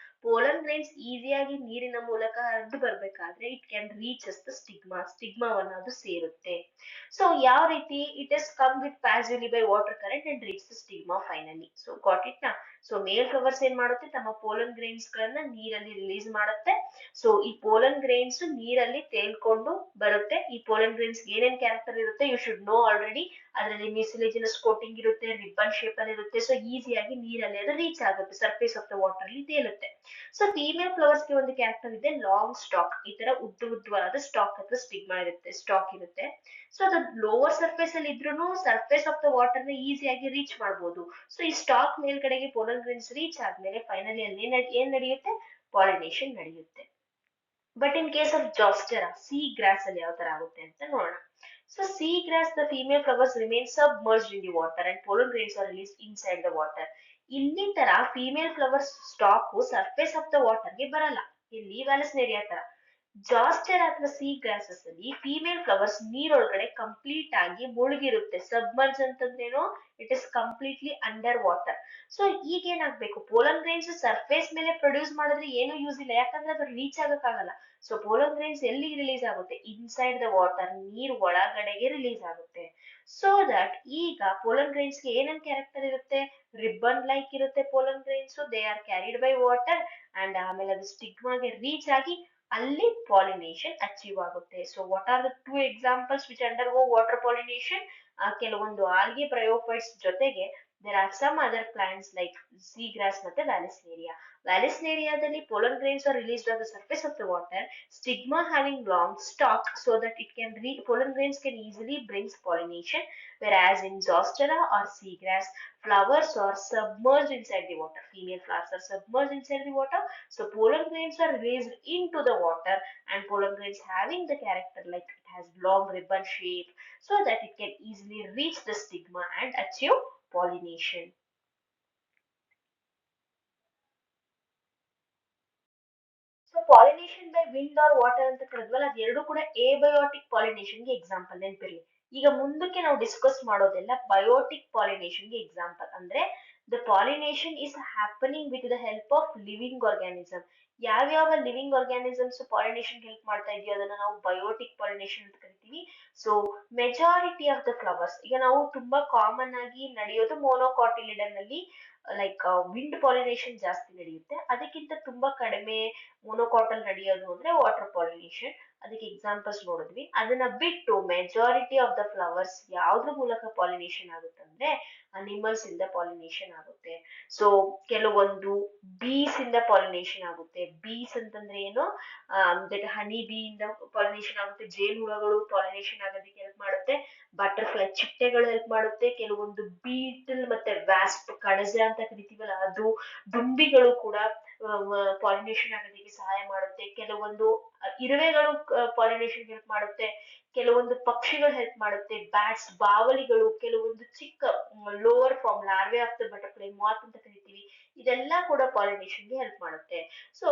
ಪೋಲನ್ ಗ್ರೈನ್ಸ್ ಈಸಿಯಾಗಿ ನೀರಿನ ಮೂಲಕ ಹರಿದು ಬರ್ಬೇಕಾದ್ರೆ ಇಟ್ ಕ್ಯಾನ್ ರೀಚಸ್ ದ ಸ್ಟಿಗ್ಮಾವನ್ನ ಅದು ಸೇರುತ್ತೆ. ಸೊ ಯಾವ ರೀತಿ, it is come with passively by water current and reach the stigma finally. So got it ನಾ. ಸೊ ಮೇಲ್ ಫ್ಲವರ್ಸ್ ಏನ್ ಮಾಡುತ್ತೆ, ತಮ್ಮ ಪೋಲನ್ ಗ್ರೈನ್ಸ್ ಗಳನ್ನ ನೀರಲ್ಲಿ ರಿಲೀಸ್ ಮಾಡುತ್ತೆ. ಸೊ ಈ ಪೋಲನ್ ಗ್ರೈನ್ಸ್ ನೀರಲ್ಲಿ ತೇಲ್ಕೊಂಡು ಬರುತ್ತೆ. ಈ ಪೋಲನ್ ಗ್ರೈನ್ಸ್ ಏನೇನ್ ಕ್ಯಾರೆಕ್ಟರ್ ಇರುತ್ತೆ ಯು ಶುಡ್ ನೋ ಆಲ್ರೆಡಿ. ಅದರಲ್ಲಿ ಮ್ಯೂಸಿಲೇಜಿನಸ್ ಕೋಟಿಂಗ್ ಇರುತ್ತೆ, ರಿಬ್ಬನ್ ಶೇಪ್ ಅಲ್ಲಿ ಇರುತ್ತೆ. ಸೊ ಈಸಿಯಾಗಿ ನೀರಲ್ಲಿ ಅದು ರೀಚ್ ಆಗುತ್ತೆ, ಸರ್ಫೇಸ್ ಆಫ್ ದ ವಾಟರ್ ಅಲ್ಲಿ ತೇಲುತ್ತೆ. ಸೊ ಫೀಮೇಲ್ ಫ್ಲವರ್ಸ್ ಗೆ ಒಂದು ಕ್ಯಾರೆಕ್ಟರ್ ಇದೆ, ಲಾಂಗ್ ಸ್ಟಾಕ್. ಈ ತರ ಉದ್ದವಾದ ಸ್ಟಾಕ್ ಅಥವಾ ಸ್ಟಿಗ್ಮಾ ಇರುತ್ತೆ, ಸ್ಟಾಕ್ ಇರುತ್ತೆ. ಸೊ ಅದು ಲೋವರ್ ಸರ್ಫೇಸ್ ಅಲ್ಲಿ ಇದ್ರೂ ಸರ್ಫೇಸ್ ಆಫ್ ದ ವಾಟರ್ ನ ಈಸಿಯಾಗಿ ರೀಚ್ ಮಾಡಬಹುದು. ಸೊ ಈ ಸ್ಟಾಕ್ ಮೇಲ್ಗಡೆಗೆ ಪೋಲನ್ ಗ್ರೈನ್ಸ್ ರೀಚ್ ಆದ್ಮೇಲೆ ಫೈನಲಿ ಅಲ್ಲಿ ಏನ್ ನಡೆಯುತ್ತೆ, ಪಾಲಿನೇಷನ್ ನಡೆಯುತ್ತೆ. But in case of Zostera, sea grass ಅಲ್ಲಿ ಯಾವ ತರ ಆಗುತ್ತೆ ಅಂತ ನೋಡೋಣ. So sea grass, the female flowers remain submerged in the water and pollen grains are released inside the water. ಇಲ್ಲಿ ತರ female flowers stock surface of the water ಗೆ ಬರಲ್ಲ, ಇಲ್ಲಿ ವ್ಯಾಲಿಸ್ನೇರಿಯಾ ತರ. ಜಾಸ್ಟೆರಾ ಅಥವಾ ಸೀ ಗ್ರಾಸಸ್ ಅಲ್ಲಿ ಫೀಮೇಲ್ ಫ್ಲವರ್ಸ್ ನೀರೊಳಗಡೆ ಕಂಪ್ಲೀಟ್ ಆಗಿ ಮುಳುಗಿರುತ್ತೆ. Submerge ಅಂತಂದ್ರೇನು, it is completely under water. So ಈಗ ಏನಾಗ್ಬೇಕು, ಪೋಲನ್ ಗ್ರೈನ್ಸ್ ಸರ್ಫೇಸ್ ಮೇಲೆ ಪ್ರೊಡ್ಯೂಸ್ ಮಾಡಿದ್ರೆ ಏನು ಯೂಸ್ ಇಲ್ಲ, ಯಾಕಂದ್ರೆ ಅದು ರೀಚ್ ಆಗಕ್ಕಾಗಲ್ಲ. ಸೊ ಪೋಲನ್ ಗ್ರೈನ್ಸ್ ಎಲ್ಲಿಗೆ ರಿಲೀಸ್ ಆಗುತ್ತೆ, ಇನ್ಸೈಡ್ ದ ವಾಟರ್, ನೀರ್ ಒಳಗಡೆಗೆ ರಿಲೀಸ್ ಆಗುತ್ತೆ. ಸೊ ದಟ್ ಈಗ ಪೋಲನ್ ಗ್ರೈನ್ಸ್ ಗೆ ಏನೇನ್ ಕ್ಯಾರೆಕ್ಟರ್ ಇರುತ್ತೆ, ರಿಬ್ಬನ್ ಲೈಕ್ ಇರುತ್ತೆ pollen grains, they are carried by water and ಆಮೇಲೆ ಅದು ಸ್ಟಿಗ್ಮಾಗೆ ರೀಚ್ ಆಗಿ ಅಲ್ಲಿ ಪಾಲಿನೇಷನ್ ಅಚೀವ್ ಆಗುತ್ತೆ. So what are the two examples which under go water pollination? ಕೆಲವೊಂದು ಆಲ್ಗೆ ಬ್ರಯೋಫೈಟ್ಸ್ ಜೊತೆಗೆ There are some other plants like seagrass ಮತ್ತೆ ವ್ಯಾಲಿಸ್ನೇರಿಯಾ. ವ್ಯಾಲಿಸ್ನೇರಿಯಾದಲ್ಲಿ pollen grains are released on the surface of the water, stigma having long stalk so that it can pollen grains can easily brings pollination, whereas in zostera or seagrass, flowers are submerged inside the water. Female flowers are submerged inside the water, so pollen grains are released into the water, and pollen grains having the character like it has long ribbon shape so that it can easily reach the stigma and achieve pollination. So pollination by wind or water ಅಂತ ಕರೆದ್ವಲ್ಲ ಅದೆರಡು ಕೂಡ abiotic ಪಾಲಿನೇಷನ್ಗೆ example ನೆನಪಿರ್ಲಿ. ಈಗ ಮುಂದಕ್ಕೆ ನಾವು discuss ಮಾಡೋದೆಲ್ಲ biotic ಪಾಲಿನೇಷನ್ಗೆ example. ಅಂದ್ರೆ the pollination is happening with the help of living organism. ಯಾವ್ಯಾವ ಲಿವಿಂಗ್ ಆರ್ಗ್ಯಾನಿಸಮ್ಸ್ ಪಾಲಿನೇಷನ್ ಹೆಲ್ಪ್ ಮಾಡ್ತಾ ಇದೆಯೋ ಅದನ್ನ ನಾವು ಬಯೋಟಿಕ್ ಪಾಲಿನೇಷನ್ ಅಂತ ಕರಿತೀವಿ. So majority of the flowers, ಈಗ ನಾವು ತುಂಬಾ ಕಾಮನ್ ಆಗಿ ನಡೆಯೋದು ಮೋನೋಕಾಟಿಲಿಡನ್ ನಲ್ಲಿ ಲೈಕ್ ವಿಂಡ್ ಪಾಲಿನೇಷನ್ ಜಾಸ್ತಿ ನಡೆಯುತ್ತೆ. ಅದಕ್ಕಿಂತ ತುಂಬಾ ಕಡಿಮೆ ಮೊನೊಕಾಟಲ್ ನಡೆಯೋದು ಅಂದ್ರೆ ವಾಟರ್ ಪಾಲಿನೇಷನ್. ಅದಕ್ಕೆ ಎಕ್ಸಾಂಪಲ್ಸ್ ನೋಡಿದ್ವಿ. ಅದನ್ನ ಬಿಟ್ಟು ಮೆಜಾರಿಟಿ ಆಫ್ ದ ಫ್ಲವರ್ಸ್ ಯಾವ್ದ್ರ ಮೂಲಕ ಪಾಲಿನೇಷನ್ ಆಗುತ್ತಂದ್ರೆ ಅನಿಮಲ್ಸ್ ಇಂದ ಪಾಲಿನೇಷನ್ ಆಗುತ್ತೆ. ಸೊ ಕೆಲವೊಂದು ಬೀಸ್ ಇಂದ ಪಾಲಿನೇಷನ್ ಆಗುತ್ತೆ. ಬೀಸ್ ಅಂತಂದ್ರೆ ಏನು, ಹನಿ ಬೀ ಇಂದ ಪಾಲಿನೇಷನ್ ಆಗುತ್ತೆ. ಜೇನುಹುಳಗಳು ಪಾಲಿನೇಷನ್ ಆಗೋದಕ್ಕೆ ಹೆಲ್ಪ್ ಮಾಡುತ್ತೆ. ಬಟರ್ಫ್ಲೈ ಚಿಟ್ಟೆಗಳು ಹೆಲ್ಪ್ ಮಾಡುತ್ತೆ. ಕೆಲವೊಂದು ಬೀಟಲ್ ಮತ್ತೆ ವ್ಯಾಸ್ಪ್ ಕಣಜ ಅಂತ ಕರಿತೀವಲ್ಲ ಅದು, ದುಂಬಿಗಳು ಕೂಡ ಪಾಲಿನೇಷನ್ ಆಗೋದಕ್ಕೆ ಸಹಾಯ ಮಾಡುತ್ತೆ. ಕೆಲವೊಂದು ಇರುವೆಗಳು ಪಾಲಿನೇಷನ್ ಹೆಲ್ಪ್ ಮಾಡುತ್ತೆ. ಕೆಲವೊಂದು ಪಕ್ಷಿಗಳು ಹೆಲ್ಪ್ ಮಾಡುತ್ತೆ. ಬ್ಯಾಟ್ಸ್ ಬಾವಲಿಗಳು, ಕೆಲವೊಂದು ಚಿಕ್ಕ lower form larvae of the butterfly moth ಅಂತ ಕರಿತೀವಿ, ಇದೆಲ್ಲ ಕೂಡ ಪಾಲಿನೇಷನ್ಗೆ ಹೆಲ್ಪ್ ಮಾಡುತ್ತೆ. ಸೊ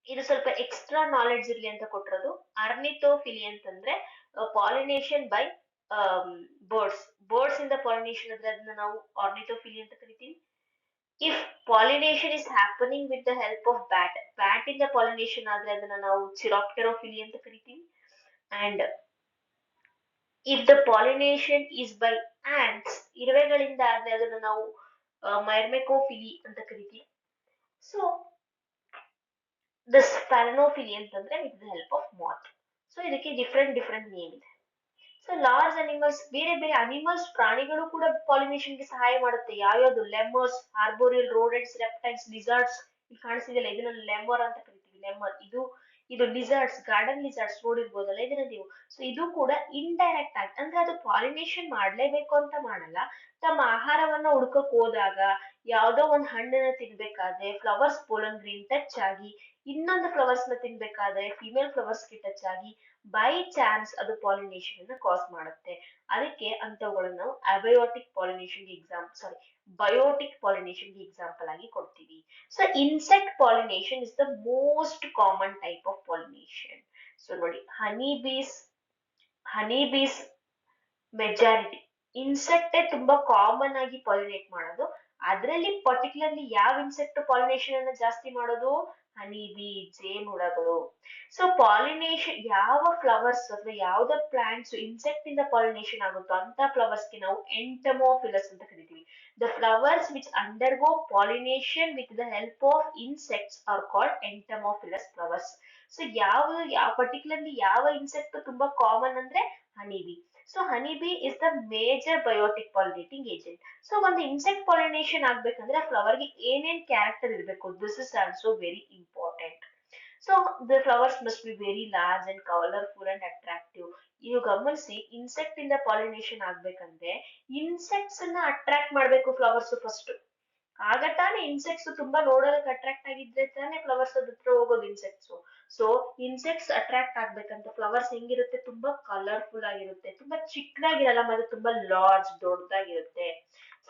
ಇದು ಸ್ವಲ್ಪ ಎಕ್ಸ್ಟ್ರಾ ನಾಲೆಡ್ಜ್ ಇರ್ಲಿ ಅಂತ ಕೊಟ್ಟಿರೋದು. ಅರ್ನಿಥೋಫಿಲಿ ಅಂತಂದ್ರೆ ಪಾಲಿನೇಷನ್ ಬೈ ಬರ್ಡ್ಸ್. ಬರ್ಡ್ಸ್ ಇಂದ ಪಾಲಿನೇಷನ್ ಆದ್ರೆ ಅದನ್ನ ನಾವು ಆರ್ನಿಥೋಫಿಲಿ ಅಂತ ಕರಿತೀವಿ. If pollination is happening with the help of bat, bat ಇಂದ ಪಾಲಿನೇಷನ್ ಆದ್ರೆ ಅದನ್ನ ನಾವು ಚಿರಾಪ್ಟೆರೋಫಿಲಿ ಅಂತ ಕರಿತೀವಿ. And if the pollination is by ants, ಇರುವೆಗಳಿಂದ ಆದ್ರೆ ಅದನ್ನ ನಾವು ಮೈರ್ಮೆಕೋಫಿಲಿ ಅಂತ ಕರಿತೀವಿ. ಸೊ ದಿಸ್ ಫ್ಯಾಲನೋಫಿಲಿ ಅಂತಂದ್ರೆ ವಿತ್ ದ ಹೆಲ್ಪ್ ಆಫ್ ಮಾತ್. ಸೊ ಇದಕ್ಕೆ ಡಿಫ್ರೆಂಟ್ ಡಿಫ್ರೆಂಟ್ ನೇಮ್ ಇದೆ. ಸೊ ಲಾರ್ಜ್ ಅನಿಮಲ್ಸ್, ಬೇರೆ ಬೇರೆ ಅನಿಮಲ್ಸ್ ಪ್ರಾಣಿಗಳು ಕೂಡ ಪಾಲಿನೇಷನ್ ಗೆ ಸಹಾಯ ಮಾಡುತ್ತೆ. ಯಾವ್ಯಾವ್ದು, ಲೆಮರ್ಸ್, ಆರ್ಬೋರಿಯಲ್ ರೋಡೆಂಟ್ಸ್, ರೆಪ್ಟೈಲ್ಸ್, ಲಿಸಾರ್ಡ್ಸ್. ಇಲ್ಲಿ ಕಾಣಿಸ್ತಿದೆಯಲ್ಲ ಇದನ್ನ ಲೆಮರ್ ಅಂತ ಕರಿತೀವಿ. ಲೆಮರ್ ಇದು ಲಿಸಾರ್ಡ್ಸ್, ಗಾರ್ಡನ್ ಲಿಸಾರ್ಡ್ಸ್ ನೋಡಿರ್ಬೋದಲ್ಲ ಇದನ್ನ ನೀವು. ಸೊ ಇದು ಕೂಡ ಇಂಡೈರೆಕ್ಟ್ ಆಗಿ, ಅಂದ್ರೆ ಅದು ಪಾಲಿನೇಷನ್ ಮಾಡ್ಲೇಬೇಕು ಅಂತ ಮಾಡಲ್ಲ. ತಮ್ಮ ಆಹಾರವನ್ನ ಹುಡ್ಕಕ್ ಹೋದಾಗ ಯಾವ್ದೋ ಒಂದ್ ಹಣ್ಣನ್ನ ತಿನ್ಬೇಕಾದ್ರೆ ಫ್ಲವರ್ಸ್ ಪೋಲನ್ ಗ್ರೀನ್ ಟಚ್ ಆಗಿ, ಇನ್ನೊಂದು ಫ್ಲವರ್ಸ್ ನ ತಿನ್ಬೇಕಾದ್ರೆ ಫಿಮೇಲ್ ಫ್ಲವರ್ಸ್ ಗೆ ಟಚ್ ಆಗಿ ಬೈ ಚಾನ್ಸ್ ಅದು ಪಾಲಿನೇಷನ್ ಅನ್ನ ಕಾಸ್ ಮಾಡುತ್ತೆ. ಅದಕ್ಕೆ ಅಂತವುಗಳನ್ನ ನಾವು abiotic pollination biotic pollination example ಆಗಿ ಕೊಡ್ತೀವಿ. So insect pollination is the most common type of pollination. So ನೋಡಿ, ಹನಿ ಬೀಸ್ ಮೆಜಾರಿಟಿ ಇನ್ಸೆಕ್ಟ್ ತುಂಬಾ ಕಾಮನ್ ಆಗಿ ಪಾಲಿನೇಟ್ ಮಾಡೋದು. ಅದರಲ್ಲಿ ಪರ್ಟಿಕ್ಯುಲರ್ಲಿ ಯಾವ ಇನ್ಸೆಕ್ಟ್ ಪಾಲಿನೇಷನ್ ಅನ್ನ ಜಾಸ್ತಿ ಮಾಡೋದು, ಹನಿ ಬೀ, ಜೇನುಹುಳಗಳು. ಸೊ ಪಾಲಿನೇಷನ್ ಯಾವ ಫ್ಲವರ್ಸ್ ಅಥವಾ ಯಾವ್ದ ಪ್ಲಾಂಟ್ಸ್ ಇನ್ಸೆಕ್ಟ್ ಇಂದ ಪಾಲಿನೇಷನ್ ಆಗುತ್ತೋ ಅಂತ ಫ್ಲವರ್ಸ್ ಗೆ ನಾವು ಎಂಟಮೋಫಿಲಸ್ ಅಂತ ಕರಿತೀವಿ. The flowers which undergo pollination with the help of insects are called entomophilous flowers. So ಯಾವ ಪರ್ಟಿಕ್ಯುಲರ್ಲಿ ಯಾವ ಇನ್ಸೆಕ್ಟ್ ತುಂಬಾ ಕಾಮನ್ ಅಂದ್ರೆ honey bee. So honey bee is the major biotic pollinating agent. So ಒಂದು insect pollination ಆಗ್ಬೇಕಂದ್ರೆ ಆ flower ಗೆ ಏನೇನ್ character ಇರಬೇಕು, this is also very important. So the flowers must be very large and colourful and attractive. ನೀವು ಗಮನಿಸಿ, insect ಇಂದ pollination ಆಗ್ಬೇಕಂದ್ರೆ ಇನ್ಸೆಕ್ಟ್ಸ್ ಅನ್ನ ಅಟ್ರಾಕ್ಟ್ ಮಾಡ್ಬೇಕು ಫ್ಲವರ್ಸ್ ಫಸ್ಟ್. ಆಗ ತಾನೇ ಇನ್ಸೆಕ್ಟ್ಸ್ ತುಂಬಾ ನೋಡೋದಕ್ಕೆ ಅಟ್ರಾಕ್ಟ್ ಆಗಿದ್ರೆ ತಾನೇ ಫ್ಲವರ್ಸ್ ಹತ್ರ ಹೋಗೋದು ಇನ್ಸೆಕ್ಟ್ಸ್. ಸೊ ಇನ್ಸೆಕ್ಟ್ಸ್ ಅಟ್ರಾಕ್ಟ್ ಆಗ್ಬೇಕಂತ ಫ್ಲವರ್ಸ್ ಹೆಂಗಿರುತ್ತೆ, ತುಂಬಾ ಕಲರ್ಫುಲ್ ಆಗಿರುತ್ತೆ, ತುಂಬಾ ಚಿಕ್ಕದಾಗಿರಲ್ಲ, ಮತ್ತೆ ತುಂಬಾ ಲಾರ್ಜ್ ದೊಡ್ಡದಾಗಿರುತ್ತೆ.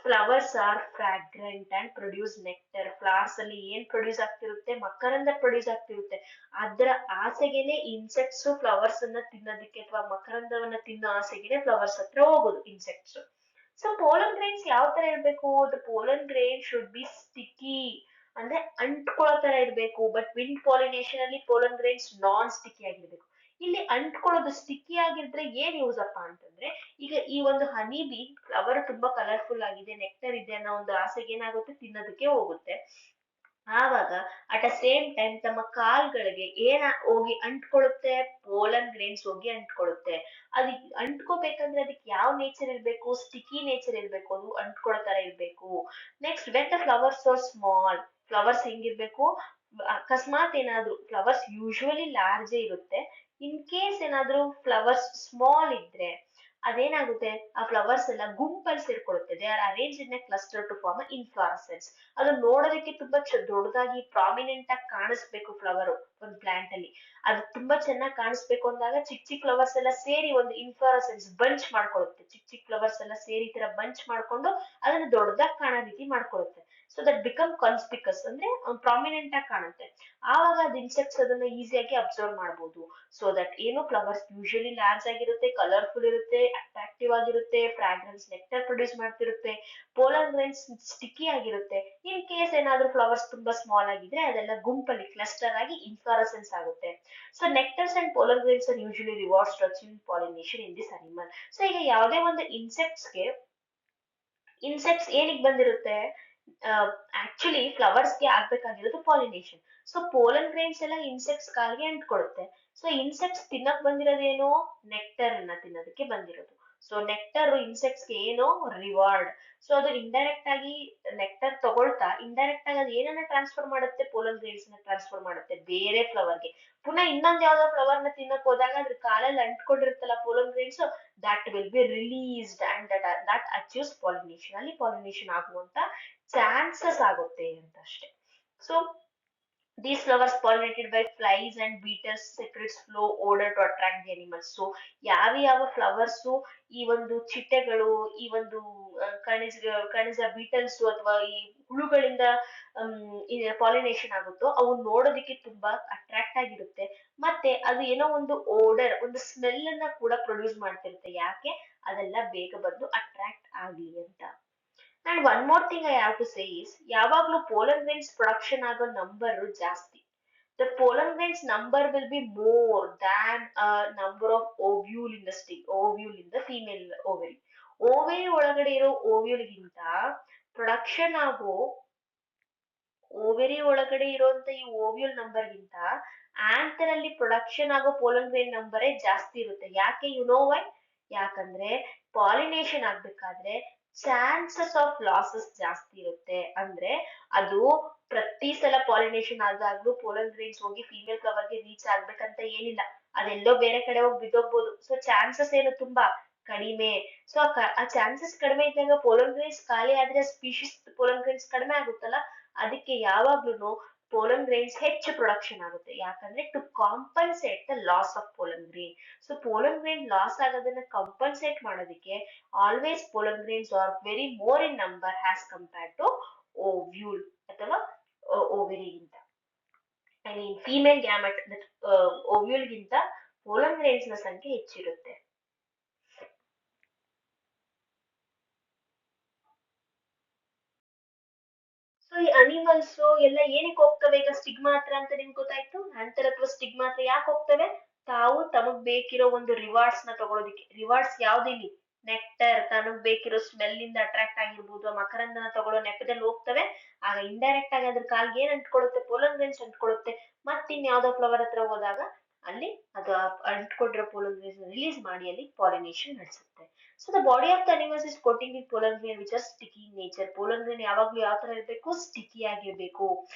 Flowers are fragrant and produce nectar. Flowers ಅಲ್ಲಿ ಏನ್ ಪ್ರೊಡ್ಯೂಸ್ ಆಗ್ತಿರುತ್ತೆ, ಮಕರಂದ ಪ್ರೊಡ್ಯೂಸ್ ಆಗ್ತಿರುತ್ತೆ. ಅದ್ರ ಆಸೆಗೆನೆ ಇನ್ಸೆಕ್ಟ್ಸ್ ಫ್ಲವರ್ಸ್ ಅನ್ನ ತಿನ್ನೋದಕ್ಕೆ ಅಥವಾ ಮಕರಂದವನ್ನ ತಿನ್ನೋ ಆಸೆಗೆನೆ ಫ್ಲವರ್ಸ್ ಹತ್ರ ಹೋಗೋದು ಇನ್ಸೆಕ್ಟ್ಸ್. ಸೊ ಪೋಲನ್ ಗ್ರೈನ್ಸ್ ಯಾವ ತರ ಇರ್ಬೇಕು, the pollen grain should be sticky, ಅಂದ್ರೆ ಅಂಟ್ಕೊಳ್ಳೋ ತರ ಇರ್ಬೇಕು. ಬಟ್ ವಿಂಡ್ ಪಾಲಿನೇಷನ್ ಅಲ್ಲಿ ಪೋಲನ್ ಗ್ರೈನ್ಸ್ ನಾನ್ ಸ್ಟಿಕ್ಕಿ ಆಗಿರ್ಬೇಕು. ಇಲ್ಲಿ ಅಂಟ್ಕೊಳ್ಳೋದು, ಸ್ಟಿಕ್ಕಿ ಆಗಿದ್ರೆ ಏನ್ ಯೂಸ್ ಅಪ್ಪ ಅಂತಂದ್ರೆ, ಈಗ ಈ ಒಂದು ಹನಿ ಬಿ ಫ್ಲವರ್ ತುಂಬಾ ಕಲರ್ಫುಲ್ ಆಗಿದೆ, ನೆಕ್ಟರ್ ಇದೆ ಅನ್ನೋ ಒಂದು ಆಸೆಗೆ ಏನಾಗುತ್ತೆ, ತಿನ್ನೋದಕ್ಕೆ ಹೋಗುತ್ತೆ. ಆವಾಗ ಅಟ್ ದ ಸೇಮ್ ಟೈಮ್ ತಮ್ಮ ಕಾಲ್ಗಳಿಗೆ ಹೋಗಿ ಅಂಟ್ಕೊಳ್ಳುತ್ತೆ, ಪೋಲನ್ ಗ್ರೇನ್ಸ್ ಹೋಗಿ ಅಂಟ್ಕೊಳ್ಳುತ್ತೆ. ಅದು ಅಂಟ್ಕೋಬೇಕಂದ್ರೆ ಅದಕ್ಕೆ ಯಾವ ನೇಚರ್ ಇರ್ಬೇಕು, ಸ್ಟಿಕಿ ನೇಚರ್ ಇರ್ಬೇಕು, ಅದು ಅಂಟ್ಕೊಳ್ಳೋ ತರ ಇರ್ಬೇಕು. Next when the flowers are small, flowers ಹೆಂಗಿರ್ಬೇಕು, ಅಕಸ್ಮಾತ್ ಏನಾದ್ರು ಫ್ಲವರ್ಸ್ ಯೂಶುವಲಿ ಲಾರ್ಜೇ ಇರುತ್ತೆ, ಇನ್ ಕೇಸ್ ಏನಾದ್ರು ಫ್ಲವರ್ಸ್ ಸ್ಮಾಲ್ ಇದ್ರೆ ಅದೇನಾಗುತ್ತೆ, ಆ ಫ್ಲವರ್ಸ್ ಎಲ್ಲ ಗುಂಪಲ್ಲಿ ಸೇರ್ಕೊಳ್ಳುತ್ತೆ. They are arrange in a cluster to form inflorescence. ಅದು ನೋಡೋದಕ್ಕೆ ತುಂಬಾ ದೊಡ್ಡದಾಗಿ ಪ್ರಾಮಿನೆಂಟ್ ಆಗಿ ಕಾಣಿಸ್ಬೇಕು ಫ್ಲವರ್ ಒಂದು ಪ್ಲಾಂಟ್ ಅಲ್ಲಿ. ಅದು ತುಂಬಾ ಚೆನ್ನಾಗಿ ಕಾಣಿಸ್ಬೇಕು ಅಂದಾಗ ಚಿಕ್ಕ ಚಿಕ್ಕ ಫ್ಲವರ್ಸ್ ಎಲ್ಲ ಸೇರಿ ಒಂದು ಇನ್ಫ್ಲಾರಸೆನ್ಸ್ ಬಂಚ್ ಮಾಡ್ಕೊಳ್ಳುತ್ತೆ. ಚಿಕ್ಕ ಚಿಕ್ಕ ಫ್ಲವರ್ಸ್ ಎಲ್ಲ ಸೇರಿ ಈ ತರ ಬಂಚ್ ಮಾಡ್ಕೊಂಡು ಅದನ್ನ ದೊಡ್ಡದಾಗಿ ಕಾಣೋ ರೀತಿ ಮಾಡ್ಕೊಳ್ಳುತ್ತೆ. ಸೊ ದಟ್ ಬಿಕಮ್ ಕಾನ್ಸ್ಪಿಕಸ್, ಅಂದ್ರೆ ಪ್ರಾಮಿನೆಂಟ್ ಆಗಿ ಕಾಣುತ್ತೆ. ಆವಾಗ ಅದು ಇನ್ಸೆಕ್ಟ್ಸ್ ಅದನ್ನ ಈಸಿಯಾಗಿ ಅಬ್ಸರ್ವ್ ಮಾಡಬಹುದು. ಸೊ ದಟ್ ಏನು ಫ್ಲವರ್ಸ್ ಯೂಶಲಿ ಲಾರ್ಜ್ ಆಗಿರುತ್ತೆ, ಕಲರ್ಫುಲ್ ಇರುತ್ತೆ, ಅಟ್ರಾಕ್ಟಿವ್ ಆಗಿರುತ್ತೆ, ಫ್ರಾಗ್ರೆನ್ಸ್ ನೆಕ್ಟರ್ ಪ್ರೊಡ್ಯೂಸ್ ಮಾಡ್ತಿರುತ್ತೆ, ಪೋಲನ್ ಗ್ರೈನ್ಸ್ ಸ್ಟಿಕ್ಕಿ ಆಗಿರುತ್ತೆ. ಇನ್ ಕೇಸ್ ಏನಾದ್ರೂ ಫ್ಲವರ್ಸ್ ತುಂಬಾ ಸ್ಮಾಲ್ ಆಗಿದ್ರೆ ಅದೆಲ್ಲ ಗುಂಪಲ್ಲಿ ಕ್ಲಸ್ಟರ್ ಆಗಿ ಇನ್ಫ್ಲಾರಸೆನ್ಸ್ ಆಗುತ್ತೆ. So nectars and pollen grains are usually rewards to achieve pollination in this animal. So ಈಗ ಯಾವುದೇ ಒಂದು ಇನ್ಸೆಕ್ಟ್ಸ್ ಏನಿಗೆ ಬಂದಿರುತ್ತೆ, ಆಕ್ಚುಲಿ ಫ್ಲವರ್ಸ್ಗೆ ಆಗ್ಬೇಕಾಗಿರೋದು ಪಾಲಿನೇಷನ್. ಸೊ ಪೋಲನ್ ಗ್ರೈನ್ಸ್ ಎಲ್ಲ ಇನ್ಸೆಕ್ಟ್ಸ್ ಕಾಲ್ಗೆ ಅಂಟ್ಕೊಳ್ಳುತ್ತೆ. ಸೊ ಇನ್ಸೆಕ್ಟ್ಸ್ ತಿನ್ನಕ್ ಬಂದಿರೋದೇನೋ, ನೆಕ್ಟರ್ ಅನ್ನ ತಿನ್ನೋದಕ್ಕೆ ಬಂದಿರೋದು. ಸೊ ನೆಕ್ಟರ್ ಇನ್ಸೆಕ್ಟ್ಸ್ ಗೆ ಏನೋ ರಿವಾರ್ಡ್. ಸೊ ಅದು ಇಂಡೈರೆಕ್ಟ್ ಆಗಿ ನೆಕ್ಟರ್ ತಗೊಳ್ತಾ ಇಂಡೈರೆಕ್ಟ್ ಆಗಿ ಅದು ಏನನ್ನ ಟ್ರಾನ್ಸ್ಫರ್ ಮಾಡುತ್ತೆ, ಪೋಲನ್ ಗ್ರೈನ್ಸ್ ನ ಟ್ರಾನ್ಸ್ಫರ್ ಮಾಡುತ್ತೆ ಬೇರೆ ಫ್ಲವರ್ಗೆ. ಪುನಃ ಇನ್ನೊಂದ್ ಯಾವ್ದೋ ಫ್ಲವರ್ ನ ತಿನ್ನಕ್ ಹೋದಾಗ ಅದ್ರ ಕಾಲಲ್ಲಿ ಅಂಟ್ಕೊಂಡಿರುತ್ತಲ್ಲ pollen grains, that will be released and that achieves pollination. ಅಲ್ಲಿ ಪಾಲಿನೇಷನ್ ಆಗುವಂತ ಚಾನ್ಸಸ್ ಆಗುತ್ತೆ ಅಂತ ಅಷ್ಟೇ. So these flowers pollinated by flies and beetles secretes flow odor to attract the animals. So ಯಾವ ಫ್ಲವರ್ಸ್ ಈ ಒಂದು ಚಿಟ್ಟೆಗಳು, ಈ ಒಂದು ಕಣಿಜ ಬೀಟಲ್ಸ್ ಅಥವಾ ಈ ಹುಳುಗಳಿಂದ ಪಾಲಿನೇಷನ್ ಆಗುತ್ತೋ ಅವು ನೋಡೋದಕ್ಕೆ ತುಂಬಾ ಅಟ್ರಾಕ್ಟ್ ಆಗಿರುತ್ತೆ. ಮತ್ತೆ ಅದು ಏನೋ ಒಂದು ಓಡರ್, ಒಂದು ಸ್ಮೆಲ್ ಅನ್ನ ಕೂಡ ಪ್ರೊಡ್ಯೂಸ್ ಮಾಡ್ತಿರುತ್ತೆ. ಯಾಕೆ, ಅದೆಲ್ಲ ಬೇಗ ಬಂದು ಅಟ್ರಾಕ್ಟ್ ಆಗ್ಲಿ ಅಂತ. And one more thing I have to say is, ಯಾವಾಗ್ಲೂ ಪೋಲನ್ ಗ್ರೈನ್ಸ್ ಪ್ರೊಡಕ್ಷನ್ ಆಗೋ ನಂಬರ್ ಜಾಸ್ತಿ. The pollen grains number will be more than a number of ovule in the stick, ovule in the female ovary. ಓವೇರಿ ಒಳಗಡೆ ಇರೋ ಓವ್ಯೂಲ್ಗಿಂತ production ಆಗೋ ovary ಒಳಗಡೆ ಇರುವಂತ ಈ ovule ನಂಬರ್ಗಿಂತ anther ಅಲ್ಲಿ ಪ್ರೊಡಕ್ಷನ್ ಆಗೋ ಪೋಲನ್ ಗ್ರೈನ್ ನಂಬರೇ ಜಾಸ್ತಿ ಇರುತ್ತೆ. ಯಾಕೆ, ಯು ನೋ ವೈ? ಯಾಕಂದ್ರೆ ಪಾಲಿನೇಷನ್ ಆಗ್ಬೇಕಾದ್ರೆ ಚಾನ್ಸಸ್ ಆಫ್ ಲಾಸಸ್ ಜಾಸ್ತಿ ಇರುತ್ತೆ. ಅಂದ್ರೆ ಅದು ಪ್ರತಿ ಸಲ ಪಾಲಿನೇಷನ್ ಆದಾಗ್ಲೂ ಪೋಲನ್ ಗ್ರೈನ್ಸ್ ಹೋಗಿ ಫೀಮೇಲ್ ಫ್ಲವರ್ ಗೆ ರೀಚ್ ಆಗ್ಬೇಕಂತ ಏನಿಲ್ಲ, ಅದೆಲ್ಲೋ ಬೇರೆ ಕಡೆ ಹೋಗಿ ಬಿದ್ದೋಗ್ಬೋದು. ಸೊ ಚಾನ್ಸಸ್ ಏನು ತುಂಬಾ ಕಡಿಮೆ. ಸೊ ಆ ಚಾನ್ಸಸ್ ಕಡಿಮೆ ಇದ್ದಾಗ ಪೋಲನ್ ಗ್ರೈನ್ಸ್ ಖಾಲಿ ಆದ್ರೆ ಸ್ಪೀಶೀಸ್ ಪೋಲನ್ ಗ್ರೈನ್ಸ್ ಕಡಿಮೆ ಆಗುತ್ತಲ್ಲ. ಅದಕ್ಕೆ ಯಾವಾಗ್ಲೂ ಪೋಲನ್ ಗ್ರೈನ್ಸ್ ಹೆಚ್ಚು ಪ್ರೊಡಕ್ಷನ್ ಆಗುತ್ತೆ. ಯಾಕಂದ್ರೆ to compensate the loss of pollen grain. So pollen grain loss ಆಗೋದನ್ನ ಕಂಪನ್ಸೇಟ್ ಮಾಡೋದಕ್ಕೆ always pollen grains are very more in number as compared to ovule ಅಥವಾ ಓವೆರಿಗಿಂತ. ಐ ಮೀನ್ ಫೀಮೇಲ್ ಗ್ಯಾಮೆಟ್ ಓವ್ಯೂಲ್ಗಿಂತ pollen grains ನ ಸಂಖ್ಯೆ ಹೆಚ್ಚಿರುತ್ತೆ. So ಈ animals ಎಲ್ಲ ಏನಕ್ಕೆ ಹೋಗ್ತವೆ ಈಗ ಸ್ಟಿಗ್ಮಾ ಹತ್ರ ಅಂತ ನಿಮ್ಗೆ ಗೊತ್ತಾಯ್ತು. ಆಂಥರ್ ಅಥವಾ ಸ್ಟಿಗ್ಮಾ ಹತ್ರ ಯಾಕೆ ಹೋಗ್ತವೆ? ತಾವು ತಮಗ್ ಬೇಕಿರೋ ಒಂದು ರಿವಾರ್ಡ್ಸ್ ನ ತಗೊಳೋದಿಕ್ಕೆ. ರಿವಾರ್ಡ್ಸ್ ಯಾವ್ದಿಲ್ಲಿ? ನೆಕ್ಟರ್, ತನಗ್ ಬೇಕಿರೋ ಸ್ಮೆಲ್ ಇಂದ ಅಟ್ರಾಕ್ಟ್ ಆಗಿರ್ಬೋದು, ಮಕರಂದನ ತಗೊಳ್ಳೋ ನೆಪದಲ್ಲಿ ಹೋಗ್ತವೆ. ಆಗ ಇಂಡೈರೆಕ್ಟ್ ಆಗಿ ಅದ್ರ ಕಾಲ್ಗೆ ಏನ್ ಅಂಟ್ಕೊಳ್ಳುತ್ತೆ, ಪೋಲನ್ ಗ್ರೈನ್ಸ್ ಅಂಟ್ಕೊಳ್ಳುತ್ತೆ. ಮತ್ತಿನ್ ಯಾವ್ದೋ ಫ್ಲವರ್ ಹತ್ರ ಹೋದಾಗ ಅಲ್ಲಿ ಅದು ಅಂಟ್ಕೊಂಡಿರೋ ಪೋಲನ್ ಗ್ರೈನ್ಸ್ ರಿಲೀಸ್ ಮಾಡಿ ಅಲ್ಲಿ ಪಾಲಿನೇಷನ್ ನಡೆಸುತ್ತೆ. So the body of the animals is coating with pollen grain which are sticky in nature. Pollen grain ಯಾವಾಗ್ಲೂ ಯಾವ ತರ ಇರಬೇಕು, ಸ್ಟಿಕಿ ಆಗಿರ್ಬೇಕು.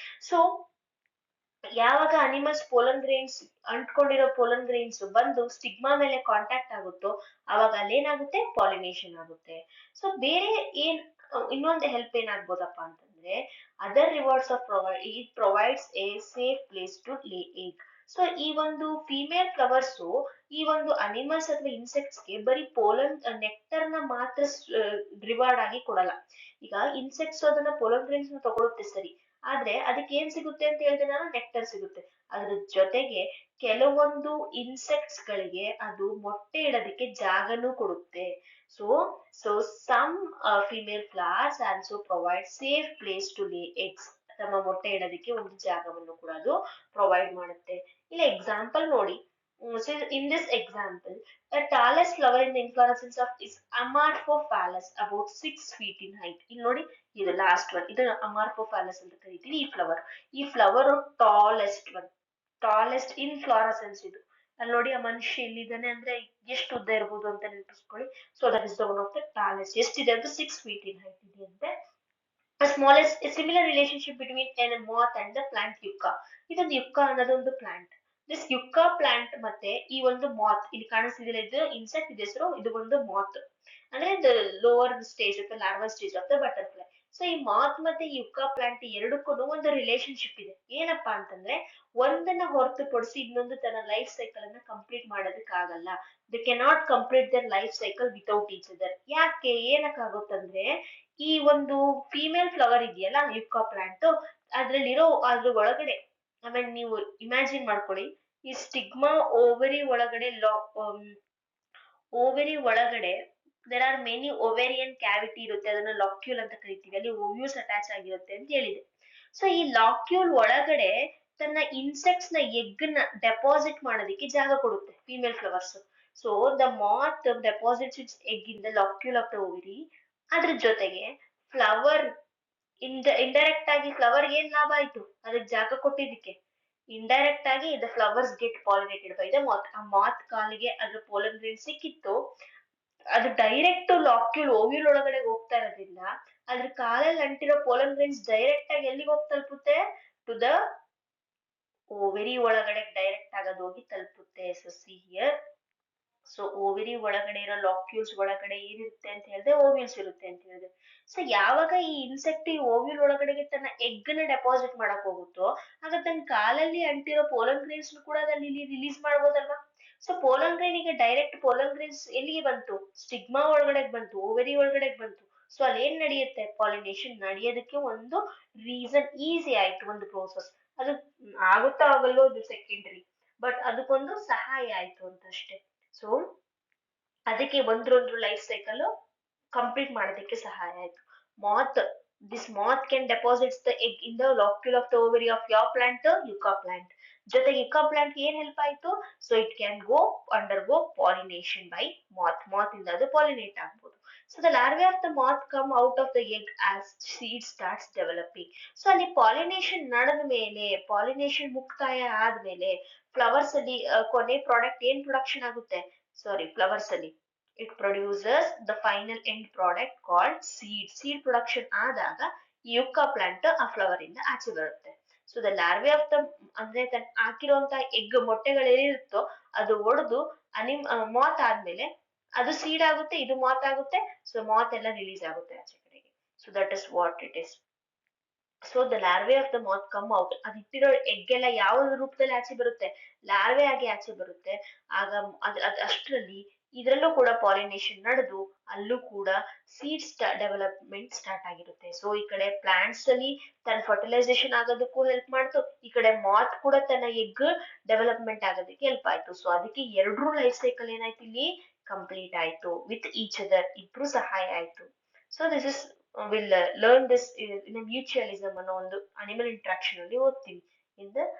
ಸೊ ಯಾವಾಗ ಅನಿಮಲ್ಸ್ ಪೋಲನ್ ಗ್ರೈನ್ಸ್ ಅಂಟ್ಕೊಂಡಿರೋ ಪೋಲನ್ ಗ್ರೈನ್ಸ್ ಬಂದು ಸ್ಟಿಗ್ಮಾ ಮೇಲೆ ಕಾಂಟ್ಯಾಕ್ಟ್ ಆಗುತ್ತೋ ಅವಾಗ ಅಲ್ಲೇನಾಗುತ್ತೆ, ಪಾಲಿನೇಷನ್ ಆಗುತ್ತೆ. ಸೊ ಬೇರೆ ಏನ್ ಇನ್ನೊಂದು ಹೆಲ್ಪ್ ಏನಾಗ್ಬೋದಪ್ಪ ಅಂತಂದ್ರೆ, other rewards of it provides a safe place to lay egg. So ಈ ಒಂದು ಫಿಮೇಲ್ ಫ್ಲವರ್ಸ್ ಈ ಒಂದು ಅನಿಮಲ್ಸ್ ಅಥವಾ ಇನ್ಸೆಕ್ಟ್ಸ್ ಗೆ ಬರೀ ಪೋಲನ್ ನೆಕ್ಟರ್ ನ ಮಾತ್ರ ರಿವಾರ್ಡ್ ಆಗಿ ಕೊಡಲ್ಲ. ಈಗ ಇನ್ಸೆಕ್ಟ್ಸ್ ಅದನ್ನ ಪೋಲನ್ ಗ್ರೈನ್ಸ್ ನ ತಗೊಳುತ್ತೆ ಸರಿ, ಆದ್ರೆ ಅದಕ್ಕೆ ಏನ್ ಸಿಗುತ್ತೆ ಅಂತ ಹೇಳಿದ್ರೆ ನಾನು ನೆಕ್ಟರ್ ಸಿಗುತ್ತೆ. ಅದ್ರ ಜೊತೆಗೆ ಕೆಲವೊಂದು ಇನ್ಸೆಕ್ಟ್ಸ್ ಗಳಿಗೆ ಅದು ಮೊಟ್ಟೆ ಇಡೋದಕ್ಕೆ ಜಾಗನೂ ಕೊಡುತ್ತೆ. So so some female flowers also provide safe place to lay eggs. ತಮ್ಮ ಮೊಟ್ಟೆ ಇಡೋದಕ್ಕೆ ಒಂದು ಜಾಗವನ್ನು ಕೂಡ ಅದು ಪ್ರೊವೈಡ್ ಮಾಡುತ್ತೆ. ಇಲ್ಲ ಎಕ್ಸಾಂಪಲ್ ನೋಡಿ. So in this example, the tallest flower in the inflorescence of is Amarphophallus, about 6 feet in height. ಇಲ್ಲಿ ನೋಡಿ ಇದು ಲಾಸ್ಟ್ ಒನ್, ಇದು ಅಮಾರ್ಫೋಫಾಲಸ್ ಅಂತ ಕರಿತೀವಿ ಈ ಫ್ಲವರ್ ಟಾಲೆಸ್ಟ್ ಇನ್ ಫ್ಲಾರಸೆನ್ಸ್ ಇದು. ಅಲ್ಲಿ ನೋಡಿ ಆ ಮನುಷ್ಯ ಎಲ್ಲಿದ್ದಾನೆ ಅಂದ್ರೆ ಎಷ್ಟು ಉದ್ದ ಇರ್ಬೋದು ಅಂತ ನೆನಪಿಸ್ಕೊಳ್ಳಿ. So that is the one of the tallest. ಎಷ್ಟಿದೆ ಅಂದ್ರೆ 6 feet in height ಇದೆಯಂತೆ. A smallest a similar relationship between a moth and the plant yucca. ಇದೊಂದು ಯುಕ್ಕ ಅನ್ನೋದೊಂದು ಪ್ಲಾಂಟ್. ದಿಸ್ ಯುಕ್ಕ ಪ್ಲಾಂಟ್ ಮತ್ತೆ ಈ ಒಂದು ಮಾತ್ ಇಲ್ಲಿ ಕಾಣಿಸ್ತಿದೆ, ಇದು ಇನ್ಸೆಕ್ಟ್ ಇದೆ ಹೆಸರು, ಇದು ಒಂದು ಮಾತ್ ಅಂದ್ರೆ the lower stage of the larval stage of the butterfly. So ಈ ಮಾತ್ ಮತ್ತೆ ಯುಕ್ಕ ಪ್ಲಾಂಟ್ ಎರಡಕ್ಕೂ ಒಂದು ರಿಲೇಶನ್ಶಿಪ್ ಇದೆ. ಏನಪ್ಪಾ ಅಂತಂದ್ರೆ ಒಂದನ್ನ ಹೊರತುಪಡಿಸಿ ಇನ್ನೊಂದು ತನ್ನ ಲೈಫ್ ಸೈಕಲ್ ಅನ್ನ ಕಂಪ್ಲೀಟ್ ಮಾಡೋದಕ್ಕೆ ಆಗಲ್ಲ. They cannot complete their life cycle without each other. ಯಾಕೆ ಏನಕ್ಕಾಗುತ್ತಂದ್ರೆ ಈ ಒಂದು ಫೀಮೇಲ್ ಫ್ಲವರ್ ಇದೆಯಲ್ಲ ಯುಕ್ಕಾ ಪ್ಲಾಂಟ್, ಅದ್ರಲ್ಲಿರೋ ಅದ್ರ ಒಳಗಡೆ ಆಮೇಲೆ ನೀವು ಇಮ್ಯಾಜಿನ್ ಮಾಡ್ಕೊಳ್ಳಿ, ಈ ಸ್ಟಿಗ್ಮಾ ಓವರಿ ಒಳಗಡೆ there are many ovarian cavity ಇರುತ್ತೆ, ಅದನ್ನ ಲಾಕ್ಯೂಲ್ ಅಂತ ಕರಿತೀವಿ, ಅಲ್ಲಿ ಓವ್ಯೂಲ್ಸ್ ಅಟ್ಯಾಚ್ ಆಗಿರುತ್ತೆ ಅಂತ ಹೇಳಿದೆ. ಸೊ ಈ ಲಾಕ್ಯೂಲ್ ಒಳಗಡೆ ತನ್ನ ಇನ್ಸೆಕ್ಟ್ಸ್ ನ ಎಗ್ ನ ಡೆಪಾಸಿಟ್ ಮಾಡೋದಕ್ಕೆ ಜಾಗ ಕೊಡುತ್ತೆ female flowers. So the moth deposits its egg in the locule of the ovary. ಅದ್ರ ಜೊತೆಗೆ ಫ್ಲವರ್ ಇಂಡೈರೆಕ್ಟ್ ಆಗಿ ಫ್ಲವರ್ ಏನ್ ಲಾಭ ಆಯ್ತು ಅದಕ್ಕೆ ಜಾಗ ಕೊಟ್ಟಿದ್ದಕ್ಕೆ? ಇಂಡೈರೆಕ್ಟ್ ಆಗಿ the flowers get pollinated by the ಮಾತ್. ಆ ಮಾತ್ ಕಾಲಿಗೆ ಅದ್ರ ಪೋಲನ್ ಗ್ರೇನ್ ಸಿಕ್ಕಿತ್ತು, ಅದು ಡೈರೆಕ್ಟ್ ಓವ್ಯೂಲ್ ಒಳಗಡೆ ಹೋಗ್ತಾ ಇರೋದ್ರಿಂದ ಅದ್ರ ಕಾಲಲ್ಲಿ ಅಂಟಿರೋ ಪೋಲನ್ ಗ್ರೇನ್ಸ್ ಡೈರೆಕ್ಟ್ ಆಗಿ ಎಲ್ಲಿಗೆ ಹೋಗಿ ತಲುಪುತ್ತೆ? ಟು ದ ಓವೆರಿ ಒಳಗಡೆ ಡೈರೆಕ್ಟ್ ಆಗೋದು ಹೋಗಿ ತಲುಪುತ್ತೆ. So see here, so ovary ಒಳಗಡೆ ಇರೋ ಲಾಕ್ಯೂಲ್ಸ್ ಒಳಗಡೆ ಏನಿರುತ್ತೆ ಅಂತ ಹೇಳಿದ್ರೆ ಓವ್ಯೂಲ್ಸ್ ಇರುತ್ತೆ ಅಂತ ಹೇಳಿದ್ರೆ. ಸೊ ಯಾವಾಗ ಈ ಇನ್ಸೆಕ್ಟ್ ಈ ಓವ್ಯೂಲ್ ಒಳಗಡೆಗೆ ತನ್ನ ಎಗ್ ನ ಡೆಪಾಸಿಟ್ ಮಾಡಕ್ ಹೋಗುತ್ತೋ ಆಗ ತನ್ನ ಕಾಲಲ್ಲಿ ಅಂಟಿರೋ ಪೋಲನ್ ಗ್ರೇನ್ಸ್ ಕೂಡ ಅದಲ್ಲಿ ರಿಲೀಸ್ ಮಾಡ್ಬೋದಲ್ವಾ? ಸೊ ಪೋಲನ್ ಗ್ರೇನ್ ಈಗ ಡೈರೆಕ್ಟ್ ಪೋಲನ್ ಗ್ರೇನ್ಸ್ ಎಲ್ಲಿಗೆ ಬಂತು? ಸ್ಟಿಗ್ಮಾ ಒಳಗಡೆ ಬಂತು, ಓವೆರಿ ಒಳಗಡೆ ಬಂತು. ಸೊ ಅಲ್ಲಿ ಏನ್ ನಡೆಯುತ್ತೆ? ಪಾಲಿನೇಷನ್ ನಡೆಯೋದಕ್ಕೆ ಒಂದು ರೀಸನ್ ಈಸಿ ಆಯ್ತು, ಒಂದು ಪ್ರೋಸೆಸ್. ಅದು ಆಗುತ್ತಾ ಆಗಲ್ಲೋ ಅದು ಸೆಕೆಂಡರಿ, ಬಟ್ ಅದಕ್ಕೊಂದು ಸಹಾಯ ಆಯ್ತು ಅಂತ ಅಷ್ಟೇ. ಸೊ ಅದಕ್ಕೆ ಒಂದ್ರೊಂದು ಲೈಫ್ ಸೈಕಲ್ ಕಂಪ್ಲೀಟ್ ಮಾಡೋದಕ್ಕೆ ಸಹಾಯ ಆಯ್ತು. Moth this moth can deposits the egg in the locule of the ovary of ಯಾವ ಪ್ಲಾಂಟ್? Yucca plant. ಜೊತೆಗೆ ಯುಕಾ ಪ್ಲಾಂಟ್ ಏನ್ ಹೆಲ್ಪ್ ಆಯ್ತು? So it can undergo pollination by moth ಇಂದ ಅದು ಪಾಲಿನೇಟ್ ಆಗ್ಬೋದು. So the larvae of the moth come out of the egg as seed starts developing. So ಅಲ್ಲಿ pollination ನಡೆದ ಮೇಲೆ, pollination ಮುಕ್ತಾಯ ಆದ್ಮೇಲೆ ಫ್ಲವರ್ಸ್ ಅಲ್ಲಿ ಕೊನೆ ಪ್ರಾಡಕ್ಟ್ ಏನ್ ಪ್ರೊಡಕ್ಷನ್ ಆಗುತ್ತೆ? ಫ್ಲವರ್ಸ್ ಅಲ್ಲಿ it produces the final end product called seed. Seed production ಆದಾಗ ಯುಕ್ಕಾ ಪ್ಲಾಂಟ್ ಆ ಫ್ಲವರ್ ಇಂದ ಆಚೆ ಬರುತ್ತೆ. So the larvae of the ಅಂದ್ರೆ ಹಾಕಿರುವಂತ ಎಗ್ ಮೊಟ್ಟೆಗಳು ಏನಿರುತ್ತೋ ಅದು ಒಡೆದು ಮಾತ್ ಆದ್ಮೇಲೆ ಅದು ಸೀಡ್ ಆಗುತ್ತೆ, ಇದು ಮಾತ್ ಆಗುತ್ತೆ. ಸೊ ಮಾತ್ ಎಲ್ಲ ರಿಲೀಸ್ ಆಗುತ್ತೆ ಆಚೆ ಕಡೆಗೆ. So that is what it is. So the larvae of the moth come out. ಅದು ಇಟ್ಟಿರೋ ಎಗ್ ಎಲ್ಲ ಯಾವ ರೂಪದಲ್ಲಿ ಆಚೆ ಬರುತ್ತೆ? ಲಾರ್ವೆ ಆಗಿ ಆಚೆ ಬರುತ್ತೆ. ಆಗ ಅಷ್ಟರಲ್ಲಿ ಇದರಲ್ಲೂ ಕೂಡ ಪಾಲಿನೇಷನ್ ನಡೆದು ಅಲ್ಲೂ ಕೂಡ ಸೀಡ್ಸ್ ಡೆವಲಪ್ಮೆಂಟ್ ಸ್ಟಾರ್ಟ್ ಆಗಿರುತ್ತೆ. ಸೊ ಈ ಕಡೆ ಪ್ಲಾಂಟ್ಸ್ ಅಲ್ಲಿ ತನ್ನ ಫರ್ಟಿಲೈಸೇಷನ್ ಆಗೋದಕ್ಕೂ ಹೆಲ್ಪ್ ಮಾಡ್ತು, ಈ ಕಡೆ ಮಾತ್ ಕೂಡ ತನ್ನ ಎಗ್ ಡೆವಲಪ್ಮೆಂಟ್ ಆಗೋದಕ್ಕೆ ಹೆಲ್ಪ್ ಆಯ್ತು. ಸೊ ಅದಕ್ಕೆ ಎರಡೂ ಲೈಫ್ ಸೈಕಲ್ ಏನಾಯ್ತು ಇಲ್ಲಿ? ಕಂಪ್ಲೀಟ್ ಆಯ್ತು ವಿತ್ ಈಚ್ ಅದರ್. ಇಬ್ರು ಸಹಾಯ ಆಯ್ತು. So this is will learn this in mutualism ಅನ್ನೋ ಒಂದು ಅನಿಮಲ್ ಇಂಟ್ರಾಕ್ಷನ್ ಅಲ್ಲಿ ಓದ್ತೀವಿ in the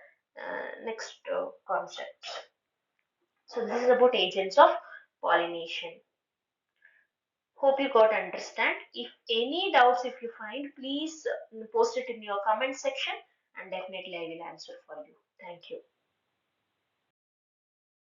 next concept. So this is about agents of pollination. Hope you got understand. If any doubts if you find, please post it in your comment section and definitely I will answer for you. Thank you.